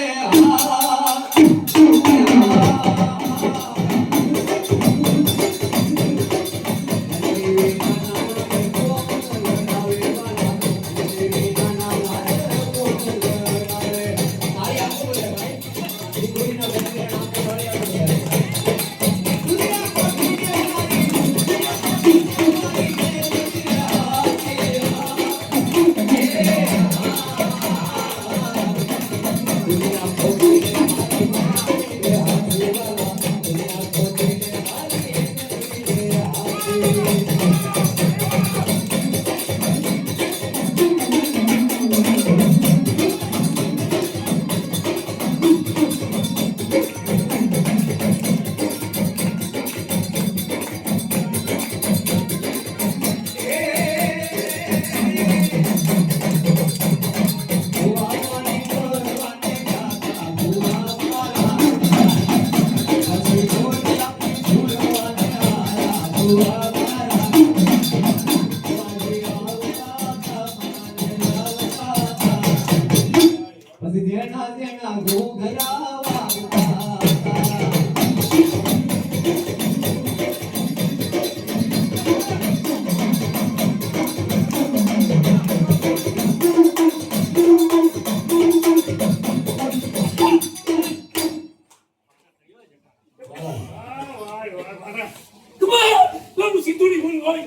Vamos, cintura e vamos embora.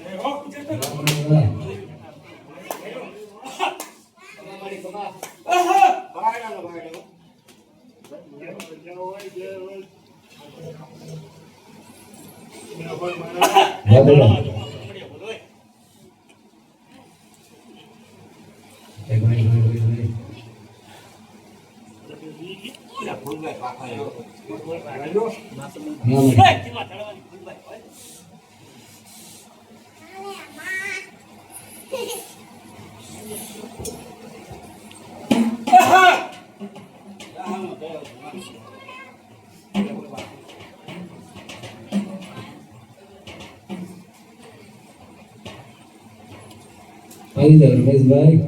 આવી જાઓ રમેશભાઈ.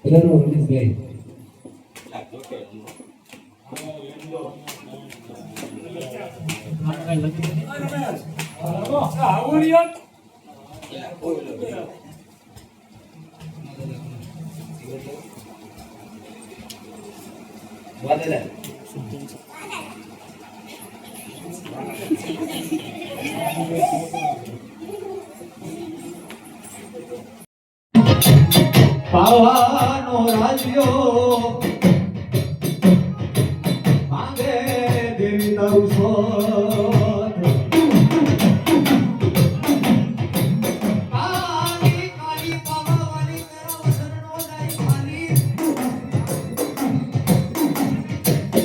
હેલો રમેશભાઈ. પાવાનો રાજ્યો માંગે દેવી તારું સોત. કાળી કાળી પાવાવાળી તારા વસનનો દાઈ ખાલી.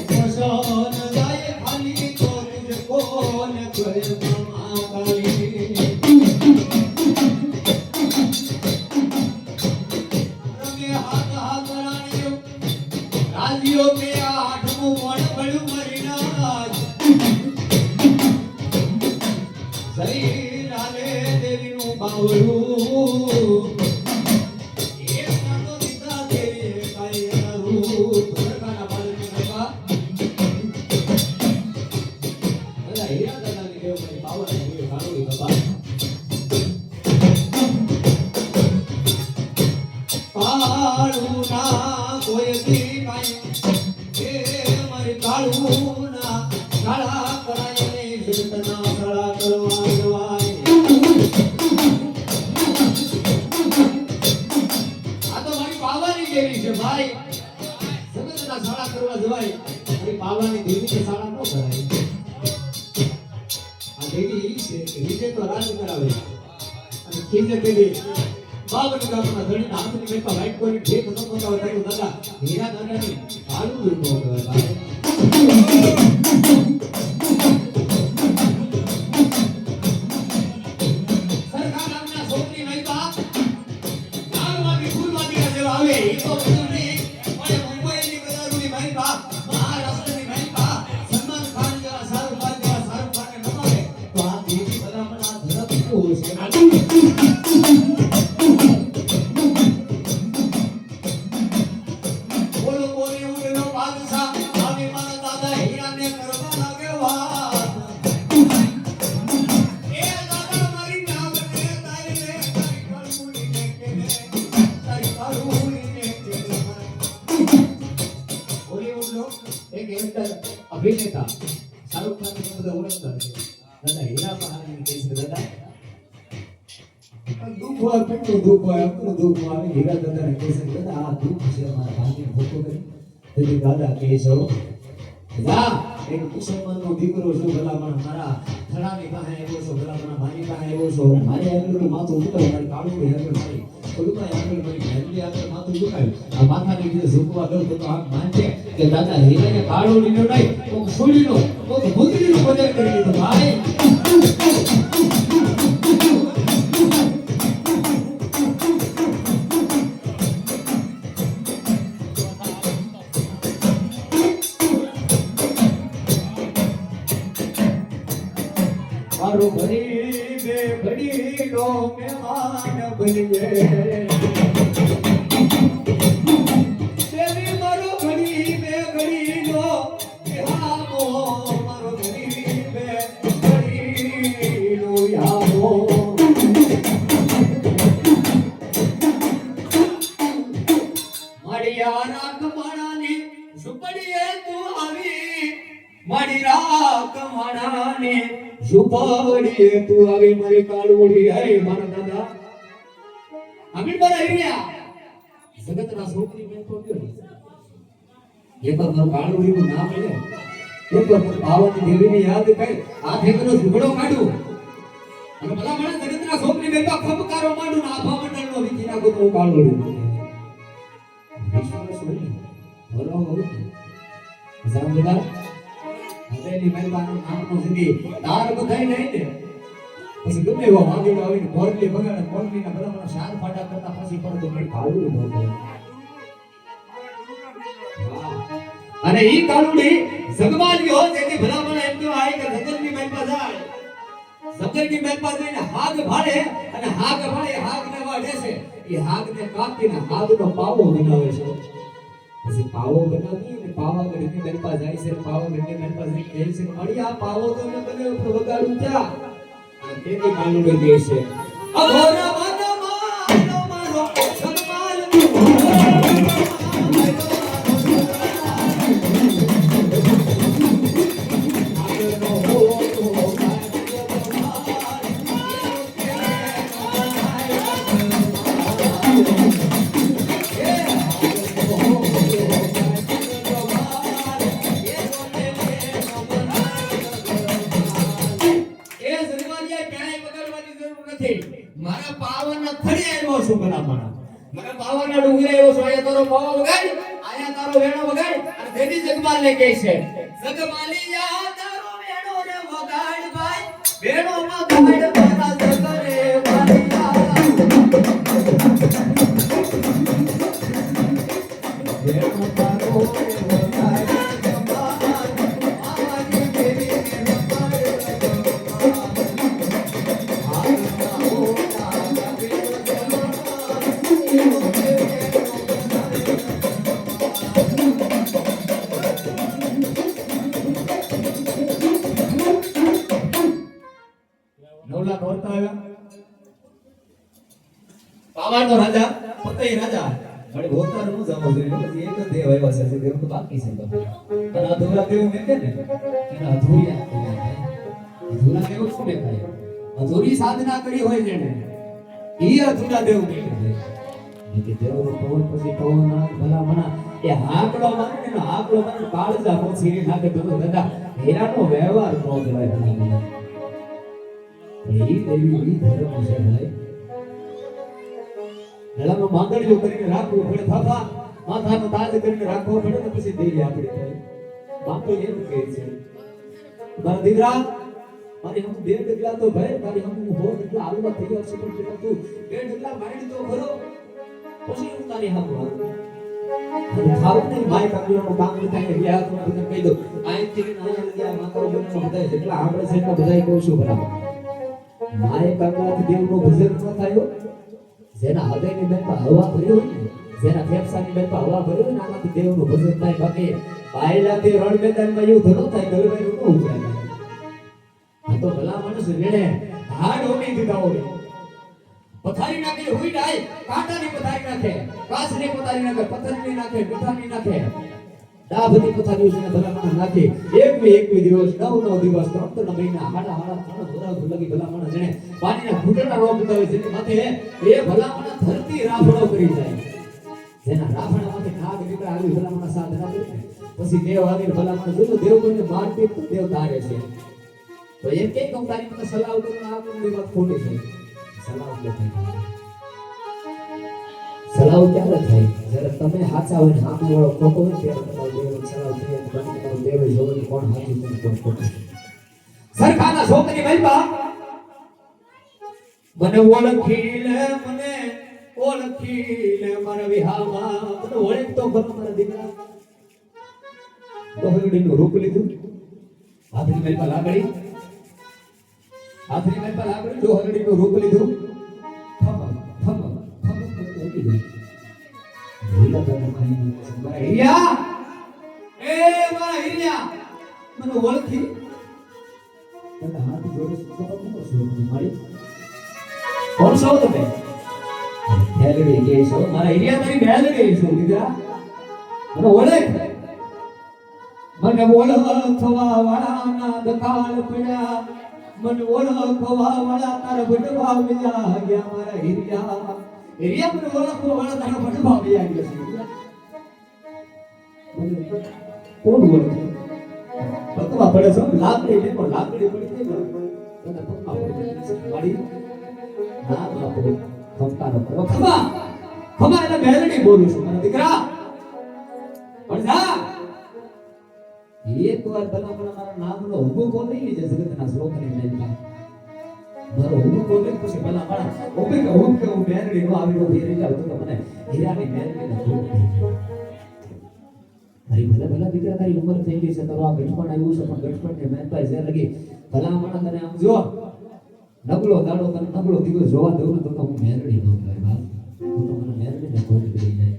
વસન દાઈ ખાલી તો તુજે કોન કરે મામા કાળી. રાજ્યો કે આઠમું વણ બળું મરીનાજ. સહી લાલે દેવીનું બાવળું. એક નાનો દીકરા દેવી કાંઈ એના રૂપ. સરકારના બાળકને બાબા. બધા હીરા દાદાની દેવ મારી બાવળને દેવી કાળુડી બાબા. કાળું ના કોઈથી કાળુના કાળા કરાય ને જગતના કાળા કરવા જવાય. આ તો મારી પાવાની દેવી છે ભાઈ. જગતના શાળા કરવા જવાય. મારી પાવાની દેવી છે શાળા ન કરાય. આ દેવી ઈ છે કે રીતે તો રાજ કરાવે અને ખીજે દેવી બાવન ગામના ધણીના હાથની મેકા વાઈટ કરી ઠેક ન પોતાવ થયું દાદા હીરા દાદાની કાળું રૂપ કહેવાય ભાઈ. સરખા નામના છોકરી નહીં બાપ નાગવાદી ફૂલવાદી જેવા આવે એ તો બધું નહીં. પણ મુંબઈની ગદારૂની ભાઈ બાપ મહારાષ્ટ્રની ભાઈ બાપ સલમાન ખાન જેવા શાહરુખ ખાન જેવા શાહરુખ ખાનને નમાવે તો આ દેવી બધામાં આ ધરત કેવું છે. અભિનેતા શાહરુખ ખાન ને બધા ઓળખતા છે દાદા. હીરા પહાડની કેસ દાદા દુઃખ હોય કેટલું દુઃખ હોય આપણું દુઃખ આવે. હીરા દાદાને કેસ દાદા આ દુઃખ છે અમારા ભાગ્યને ફોટો કરી તેથી દાદા કહે છો જા એક મુસલમાનનો દીકરો છું ભલામણ મારા થડાની પાસે આવ્યો છો ભલામણ મારી પાસે આવ્યો છો. મારે આગળ માથું ઉઠાવ્યું મારી કાળું આગળ મારી થોડુંકાય આગળ મારી ફેમિલી આગળ માથું ઉઠાવ્યું. આ માથાની લીધે ઝૂકવા દઉં તો આમ માનશે કે દાદા હીરાને કાળો લીધો નહીં તો સોડીનો તો ભૂતરીનું બદલ કરી દીધું ભાઈ. મારો ઘડી બે ઘડીનો મહેમાન બની ગયે. દેવી મારો ઘડી બે ઘડીનો યામો. મારો ઘડી બે ઘડીનો યામો. મળ્યા રાખ માણાની ઝૂંપડીએ તું આવી. મારી રાખ માણાને ઝુંપડીએ તું આવી મારી કાળુડી હે મારા દાદા અમે બધા રહ્યા જગતના છોકરી મેં તો ગયો એક વાર મારું કાળુડીનું નામ લે એક વાર પાવાની દેવીને યાદ કરી આ ઠેકનો ઝુંપડો કાઢું અને ભલા મને જગતના છોકરી મેં તો ખબકારો માંડું ને આભા મંડળનો વિચી નાખું તો કાળુડી વિશ્વાસ હોય ભલો હોય સમજદાર હવેલી મહેરબાની નામનો જિંદગી તાર બધાય નહીં ને પછી ગમે એવો માંગેલો આવીને કોરલી બગાડે કોરલીના બધા શાર ફાટા કરતા પછી પણ તો મેં કાળુડી ન થાય અને ઈ કાળુડી જગમાલી હોય તેથી ભલા મને એમ તો આય કે જગતની મહેરબા જાય જગતની મહેરબા જઈને હાગ ભાડે અને હાગ ભાડે હાગને વાઢે છે એ હાગને કાપીને હાગનો પાવો બનાવે છે પછી પાવો બનાવી અને પાવાગઢની મહેરબા જાય છે પાવાગઢની મહેરબા જઈને કહે છે અડી આ પાવો તો મેં બને વગાડું ક્યાં અને તેથી કાળુડી કહે છે અઘોરા વનમાં મારો જગમાલ મારા પાવનના થડી આવ્યો છું ભલામણ મારા પાવનના ડુંગરે આવ્યો છું આયા તારો પાવો વગાડ આયા તારો વેણો વગાડ અને તેથી જગમાલને કહે છે જગમાલિયા તારો વેણો રે વગાડ ભાઈ વેણો માં વગાડ મારા જગરે માલિયા વેણો તારો વગાડ પાવાનો રાજા પતઈ રાજા અરે ભોતાર નું જાવ જોઈએ પછી એક જ દેવ આવ્યા છે દેવ તો બાકી છે તો પણ અધૂરા દેવ મેં કે ને એના અધૂરા દેવ શું દેખાય અધૂરી સાધના કરી હોય જેને ઈ અધૂરા દેવ મેં કે દેવ નો પવન પછી પવન ભલા મના એ હાકડો મારે ને હાકડો મારે કાળજા પછી એ નાખે તો દાદા હેરાનો વ્યવહાર નો કહેવાય ભલા મના એ દેવી ઈ ધર્મ છે ભાઈ ગળામાં માંગણીઓ કરીને રાખવું પડે થાપા માથાનો તાજ કરીને રાખવો પડે ને પછી દેવી આપણી થાય બાપુ એમ કહે છે મારા દીકરા મારી હમ બે ડગલા તો ભાઈ મારી હમ હો ડગલા આલવા તૈયાર છે પણ પેલા તું બે ડગલા મારી તો ખરો પછી હું તારી હમ આવું થાવું નહીં માય કામનું કામ થાય ગયા તો મને કહી દો આઈથી ના ગયા માતાઓ બનનો બધા જેટલા આપણે છે એટલા બધાય કહું છું બરાબર માય કામનાથી દેવનો ભજન ન થાય જેના હૃદયની બેનમાં હવા ભરી હોય ને જેના ફેફસાની બેનમાં હવા ભરી હોય ને આનાથી દેવનું ભજન થાય બાકી બાયલાથી રણ મેદાનમાં યુદ્ધ ન થાય ગલવાઈનું ન ઉજાય આ તો ભલા માણસ રેણે હાડ ઓમી દીધા હોય પથારી નાખી હુઈ જાય કાંટાની પથારી નાખે કાચની પથારી નાખે પથ્થરની નાખે મીઠાની નાખે ડાભની પથારી ઉસને ભલા માણસ નાખે એકવી દિવસ 9 દિવસ 3 મહિના હાડા 3 ધોરા લગી ભલા માણસ જેને પાણીના ઘૂંટણા રોગ બતાવે છે માથે એ ભલા માણસ ધરતી રાફડો કરી જાય જેના રાફડામાંથી નાગ નીકળે આવી ભલા માણસ સાધના કરે પછી દેવ આવીને ભલા માણસ જો દેવ કોઈને મારતી તો દેવ તારે છે તો એમ કે હું તારી મને સલાહ કરું આ કોઈ વાત ખોટી છે સલાહ નથી સલાહ ક્યારે થાય જ્યારે તમે સાચા હોય ને સામે વાળો ખોટો હોય ત્યારે તમારો દેવ સલાહ થાય તમારો દેવ જોવાની કોણ સાચું કોણ ખોટું સરખાના છોકરી મહેરબા મને ઓળખી લે મારા વિહામાં મને ઓળખ તો ખરો મારા દીકરા દોહડીનું રૂપ લીધું હાથની મહેરબા લાગડી દોહડીનું રૂપ લીધું મને ઓળખી હાથ જોડે કોણ છો તમે મેલડી કે છો મારા એરિયા તારી મેલડી છો દીકરા મને ઓળખ મને ઓળખવા વાળાના દકાળ પડ્યા મને ઓળખવા વાળા તારા બડવા ગયા ગયા મારા હિરિયા હિરિયા મને ઓળખવા વાળા તારા બડવા ગયા ગયા કોણ ઓળખે પતવા પડે છે લાકડી ને પણ લાકડી પડી જાય તને પતવા પડે મારી ના બાપુ ખમતા ન કરો ખમા ખમા એટલે મેલડી બોલું છું મારા દીકરા પણ જા એક વાર ભલા ભલા મારા નામનો હુકમ કોણ નહીં લીધે જગતના શ્લોકની મેલમાં મારો હુકમ કોણ નહીં પછી ભલા મારા ઓબે કે હું મેલડી નો આવી તો ફેરી જાવ તો મને હીરાની મેલડી ને ભૂલ થઈ ભલા ભલા દીકરા તારી ઉંમર થઈ ગઈ છે તારો આ ગઠપણ આવ્યું છે પણ ગઠપણ ને મહેનતાઈ જે લગી ભલા માણા તને આમ જો નબળો દાડો તને નબળો દિવસ જોવા દઉં તો હું મેલડી નો ભાઈ બાપ હું તો મને મેલડી ને ભૂલ થઈ જાય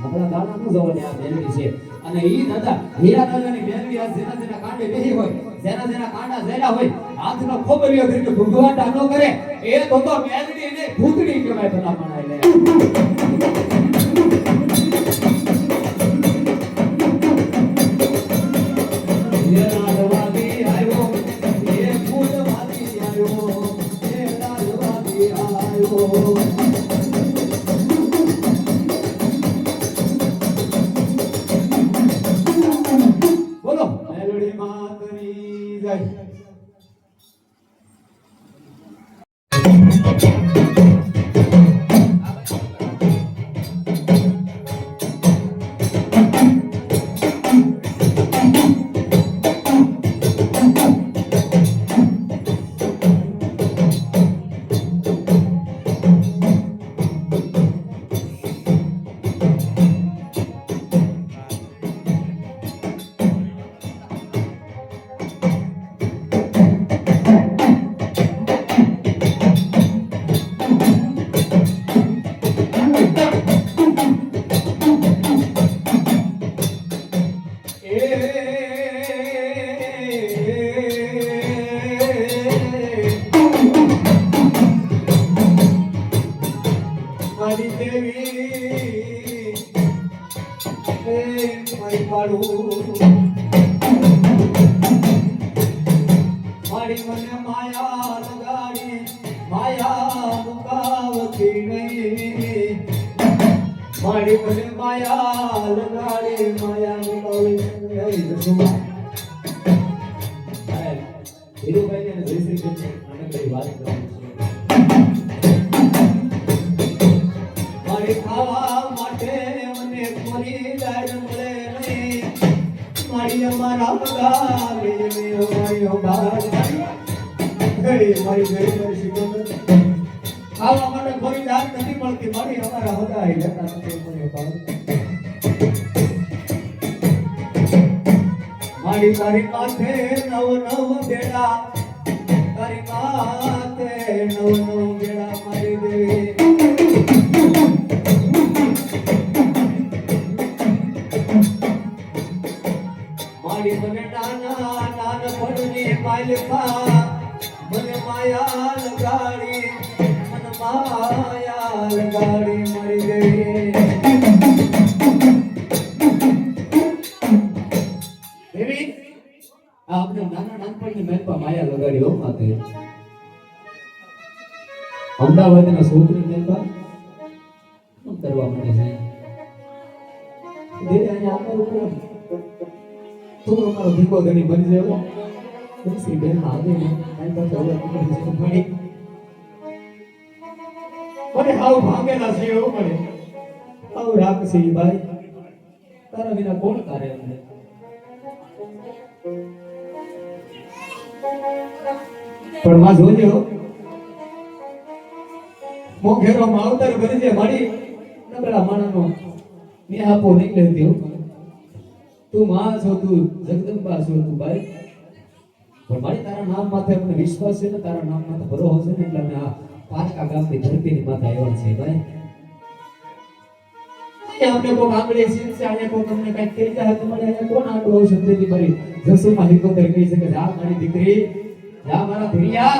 નબળા દાડા નો જોવાની આ મેલડી છે અને ઈ દાદા હીરા દાદાની મેલડી આ જેના જેના કાંડે બેહી હોય જેના જેના કાંડા જેલા હોય હાથનો ખોબરિયો કરીને ભૂગવાટા ન કરે એ તો મેલડી ને ભૂતડી કહેવાય ભલા માણા લે બોલો મેલડી માતની જય મારી દેવી મારી પાડું મારી મને માયા લગાડી માયા મુકાવતી નહીં મારી મને માયા લગાડી માયા મુકાવતી નહીં ધીરુભાઈ ને જય શ્રી કૃષ્ણ નાનકડી વાત કરું ખાવા માટે મને કોની લાડ મળે નહીં મારી અમારા બગાલે મારી બાર મારી ખાવા માટે કોઈ દાન નથી મળતી મારી અમારા બગાઈ લેતા નથી મને બાર મારી તારી માથે નવ નવ બેડા તારી માથે નવ નવ બેડા મારી દેવી મને નાના નાના પડની માલકા મને માયા લગાડી મને માયા લગાડી મરી ગઈ દેવી આપણે નાના નાનપણની મેલપા માયા લગાડી હો માતે અમદાવાદના છોકરી મેલપા શું કરવા મળે છે દેવી અહીંયા આપવાનું કોણ તું અમારો ભીખો ધણી બની જવો શ્રી બેન આવે ને આઈ પાસે ઓલા કુકડી મળી મને હાવ ભાગેલા છે એવું મને હાવ રાખશે ભાઈ તારા વિના કોણ કરે અમને પણ માં જોજો મોઘેરો માવતર બની છે મારી નબળા માણસનો ને આપો નીકળે દેવ તું માં છો તું જગદંબા છો તું ભાઈ પણ મારી તારા નામ માથે મને વિશ્વાસ છે ને તારા નામ માથે ભરોસો છે ને એટલે અમે આ પારકા ગામની ધરતીની માથે આવ્યા છે ભાઈ આપણે કોઈ આંગળે સીન છે આને કોઈ તમને કઈ થઈ જાય તો મને અહીંયા કોણ આંગળો શબ્દથી મારી જસુમાં હિકોતર કહી શકે જા મારી દીકરી જા મારા ધીરિયા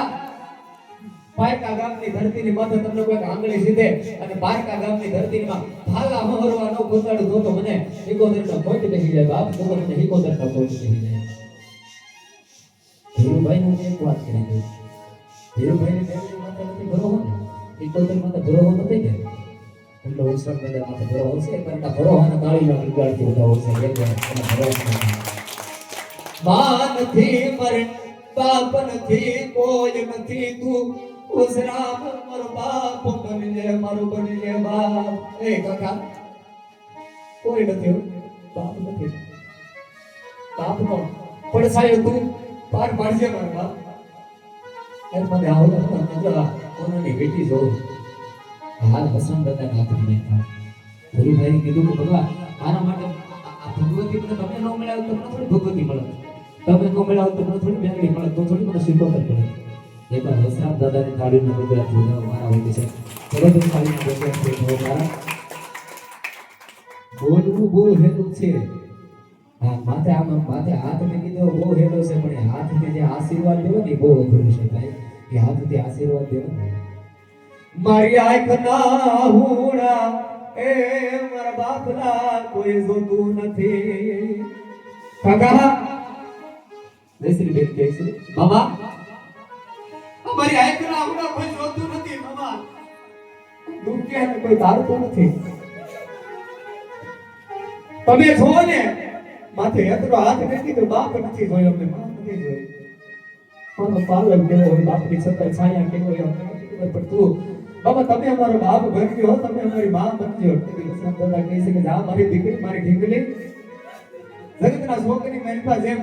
પારકા ગામની ધરતીની માથે તમને કોઈ આંગળી સીધે અને પારકા ગામની ધરતીમાં ભાલા મહરવા નો કોતાડું તો મને 71 નો પોઈન્ટ બેસી જાય બાપ તો મને 71 નો પોઈન્ટ બેસી જાય ધીરુભાઈ નું એક વાત કરી દઉં ધીરુભાઈ ની ફેમિલી માથે નથી ભરો ને 71 માથે ભરો નથી કે એટલે ઉત્સવ બધા માથે ભરો હશે કરતા ભરો અને તાળીનો વિદ્યાર્થી બધા હશે એક વાર તમે ભરો માં નથી મરણ બાપ નથી કોઈ નથી તું ઉસરામ મારો બાપ બનજે મારો બનજે બાપ એ કાકા કોઈ નથી બાપ નથી બાપ કોણ પડસાયો તું પાર પાડજે મારો બાપ એમ મને આવો નજર કોનાની બેટી જો હાલ હસન દાદા નાખી દેતા ગુરુભાઈ કીધું કે ભગવાન આના માટે આ ભગવતી મને તમે ન મળ્યા તો મને થોડી ભગવતી મળે તમે ન મળ્યા તો મને થોડી બેંગડી મળે તો થોડી મને સ્વીકાર પડે એકવાર હસરામ દાદાની થાળીનો ગુજરાત જોવા મારા હોય છે બરોબર થાળીનો ગુજરાત જોવા બોલવું બહુ હેતુ છે હા માથે આમ માથે હાથ મેં કીધો બહુ હેલો છે પણ હાથથી જે આશીર્વાદ દેવો ને બહુ અઘરું છે ભાઈ એ હાથથી આશીર્વાદ દેવો ને મારી આંખના હુણા એ મારા બાપના કોઈ જોતું નથી કાકા જયશ્રી બેન જયશ્રી મામા અમારી આંખના હુણા કોઈ જોતું નથી મામા દુનિયાને કોઈ ધારતું નથી તમે છો ને માથે એટલો હાથ નથી તો બાપ નથી જોયો અમને બાપ નથી જોયો મારો પાલક કેવો હોય બાપની સત્તા છાયા કેવો હોય અમને નથી ખબર પડતું બાબા તમે અમારો બાપ બનજો હો તમે અમારી માં બનજો કૃષ્ણ દાદા કહે છે કે જા મારી દીકરી મારી ઢીંગલી જગતના છોકરી મેલપા જેમ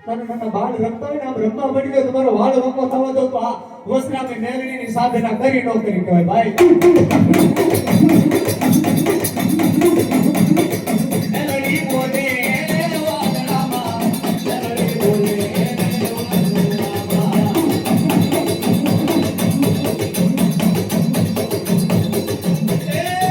નાના બાળ રમતા હોય ને આમ રમવા મળી ગયો તમારો વાળ વકો થવા દો તો આ વસરામે મેલડીની સાધના કરી ન કરી કહેવાય ભાઈ મેલડી બોલે વાદળામાં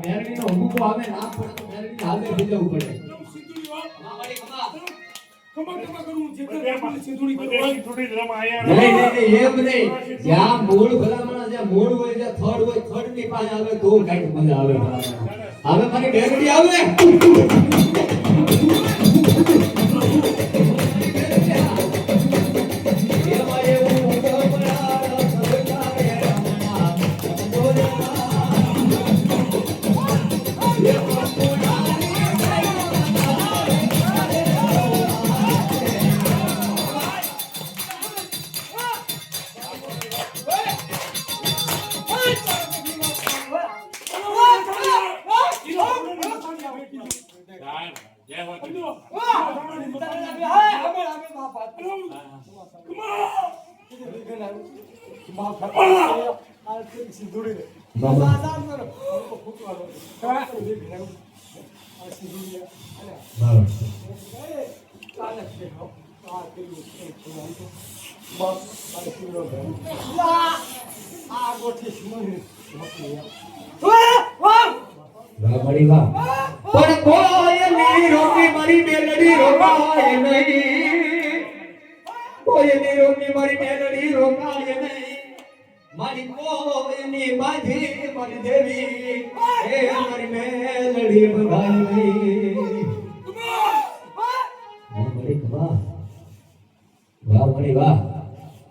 મેલડી બોલે મૂળ ભલામણા જ્યાં મૂળ હોય જ્યાં થડ હોય થડ ની પાસે આવે તો કઈક મજા આવે હવે મારી બેગડી આવે પણ કોઈની રોકી મારી મેલડી રોકાય નહીં કોઈની રોકી મારી મેલડી રોકાય નહીં મારી કોયની બાજી મારી દેવી એ મારી મેલડી બંધાઈ વાહ મારી વાહ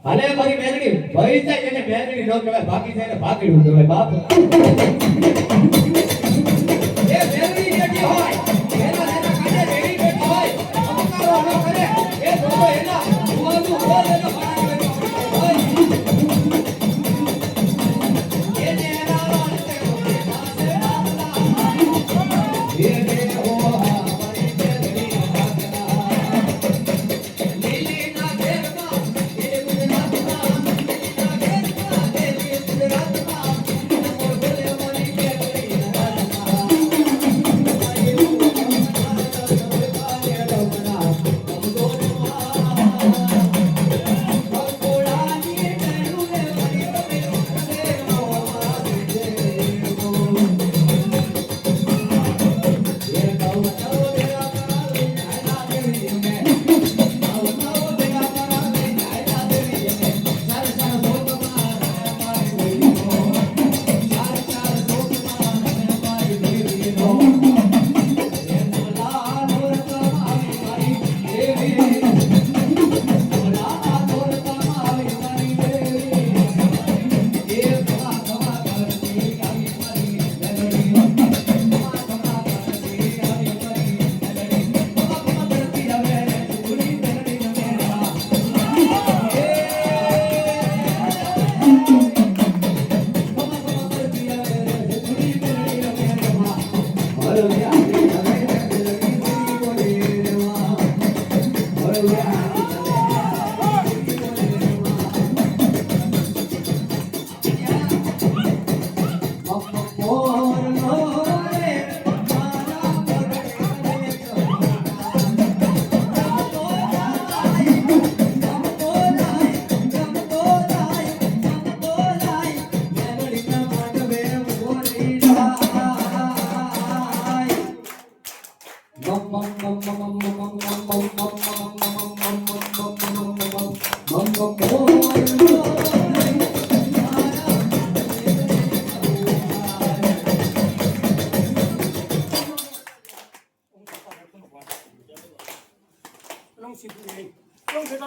હાલે મારી મેલડી ભાઈ જાય એને મેલડી ન કહેવાય બાકી થાય ને ભાગડું કહેવાય બાપ એ મેલડી જેટી હોય એના કાંડે રેડી બેઠી હોય અમકારો ન કરે એ જોતો એના ઉવાનું બોલ એનો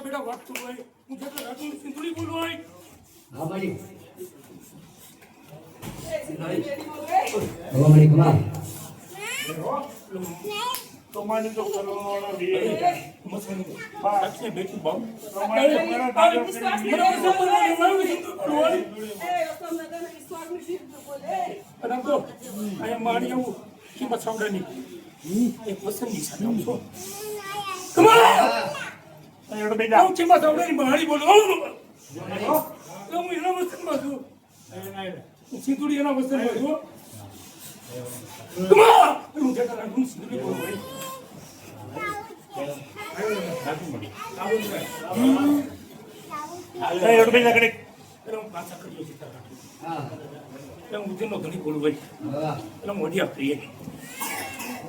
બેટા વાત તો હોય હું જેટલા રાતું સિંધુડી બોલું હોય હા મારી હવે મારી કમાલ તમારી તો કરવાનો રે મસન બાપ છે બેટી બાપ તમારી કરો દાદા કરી મને તો બોલવાનું મારું સિંધુ બોલ એ રતન નગર ઈશ્વરની સિંધુ બોલે અને તો આ મારી હું કિંમત સાંભળની એક વસનની સાથે હું છો કમાલ એડો બેટા હું કિંમત સાંભળની મારી બોલું હું એના વસનમાં છું સિંધુડી એના વસનમાં છું કમાલ હું જેટલા રાતું સિંધુડી બોલું ભાઈ એડો બેટા કડે હું પાછા કર્યો છે હા હું ઉજનો ઘણી બોલું ભાઈ એટલે મોઢિયા પ્રિય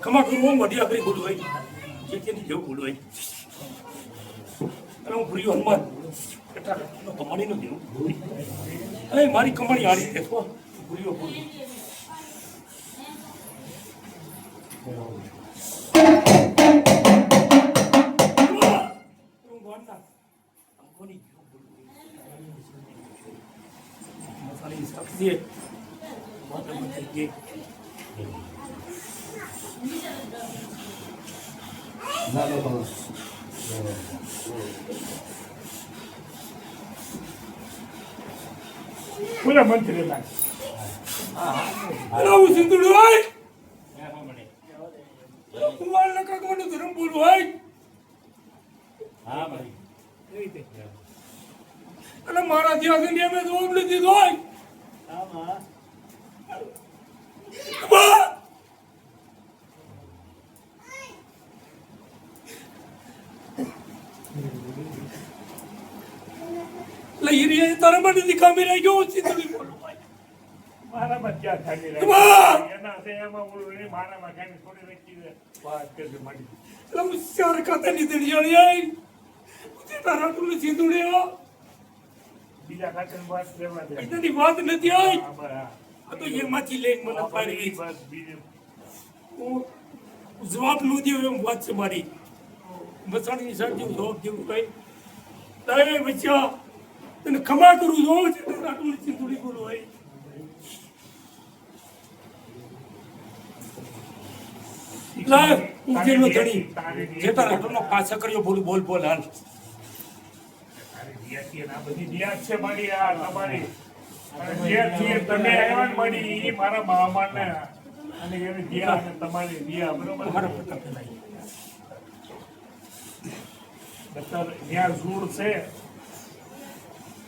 ખમા કરું હું મોઢિયા કરી બોલું ભાઈ જે તેની જેવું બોલું ભાઈ અને હું ભૂલ્યો હનુમાન એટલા કમાણી નો દેવું અરે મારી કમાણી આ રીતે છો ભૂલ્યો બોલું Dia buat apa dia? Nada bom. Pula menteri lah. Hello, Sintu Duai. Ya, mana? Mana kau mana turun Duai? Ah, mari. Ini. Kalau marah dia akan dia med dua beli Duai. Sama. Apa? Lahir ya taruh mana di kamera yo sih tu ni. Mana macam tadi lah. Ya nak saya mau ulu ni mana macam ni kau ni lagi buat kerja mandi. Lalu siapa kata ni dia ni? Mesti taruh tu ni sih tu dia. બીજા ખાતરની વાત કરવા દે. એનાથી વાત નથી આવી હા, બરાબર. આ તો એમાંથી લઈને મને પાડી ગઈ બસ બીજું હું જવાબ ન દઉં એમ વાત છે મારી મસાણીની સાથે જવાબ દેવું કઈ તારે બચ્ચા તને ખમા કરું જોઉં છે તો આટલું ચિંતુડી બોલો હોય લાય હું જેનો ધણી જેતા રાટોનો પાછા કર્યો બોલ બોલ બોલ હાલ તારી દિયા છે ને આ બધી દિયા જ છે મારી આ તમારી અને જે છે તમે આવ્યા ને મારી ઈ મારા મામાને અને એની દિયા અને તમારી દિયા બરોબર મારા પતા પેલા બધા ત્યાં ઝૂડ છે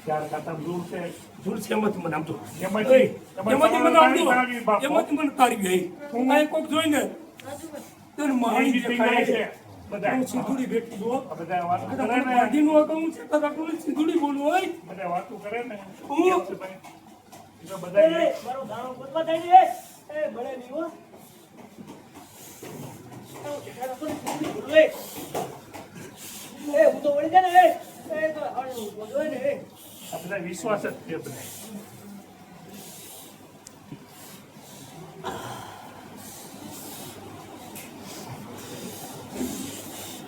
ચાર ખાતા ઝૂડ છે જોર છે એમાંથી મને આમ તો એમાંથી એમાંથી મને આમ તો એમાંથી મને તારી ગઈ હું આ કોક જોઈને તને મારી દેખાય છે બધા હું સિંધુડી બેઠી જો આ બધા વાતો કરે ને ગાંધીનું અકાઉન્ટ છે તારા આટલું સિંધુડી બોલવું હોય બધા વાતો કરે ને હું? કેમ છે ભાઈ? એ તો બધા એ મારો દાણો ગોતવા થાય ને એ બળે નહીં હો એ હું તો વળી જાય ને એ તો બોલવે ને આ બધા વિશ્વાસ જ છે બધા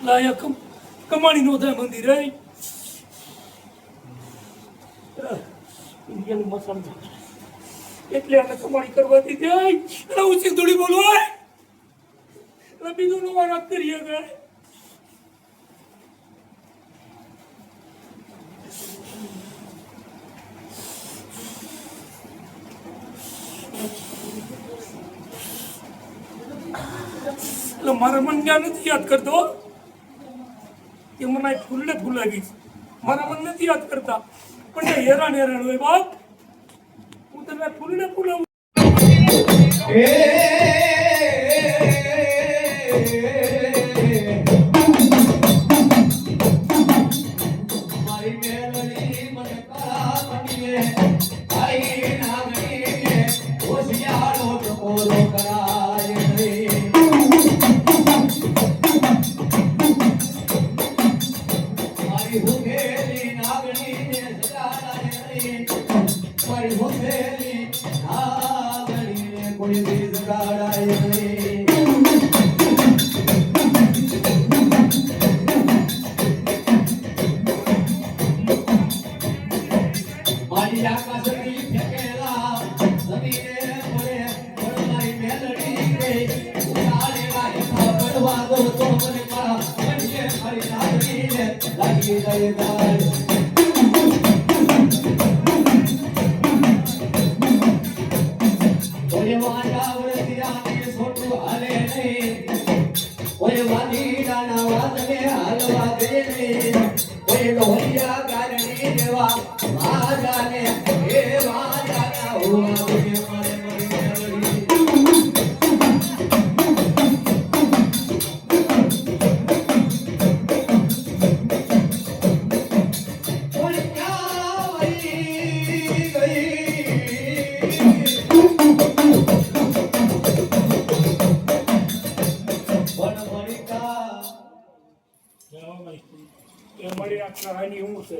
લાયા કમાણી નો થાય મંદિર હે ઇન્ડિયન મસાલ એટલે અમે કમાણી કરવા દીધી એટલે હું સિંધુડી બોલું હોય એટલે બીજું નો વાત કરીએ કે એટલે મારા મન ત્યાં નથી યાદ કરતો કે મને ફૂલને ફૂલાવી મારા મન નથી યાદ કરતા પણ એ હેરાન હોય બાપ હું તને ફૂલને ફૂલાવું મારી મેલડી મને કરા બનીએ આઈ નાગણીને હોશિયારો ટકોરો કરાય નહીં મારી હુકેલી નાગણીને જગાડાય નહીં મારી હુકેલી નાગણીને કોઈ બી જગાડાય નહીં મારી આકાશની ફેંકેલા જમીને પડે પણ મારી મેલડી ગઈ ઉડાડે વાય પડવા દો તો મને મારા મનીએ મારી નાગણીને લાગી જાય દાડ ઓય વાંડા વરદિયાને છોટું હાલે નહીં ઓય વાદી ડાના વાદને હાલવા દે નહીં ઓય લોહિયા ગારણી દેવા વાજાને એ વાજાના હોવા દે મારે મારી મેલડી ઓય ક્યાં વહી ગઈ એ મળી આ કહાની હું છે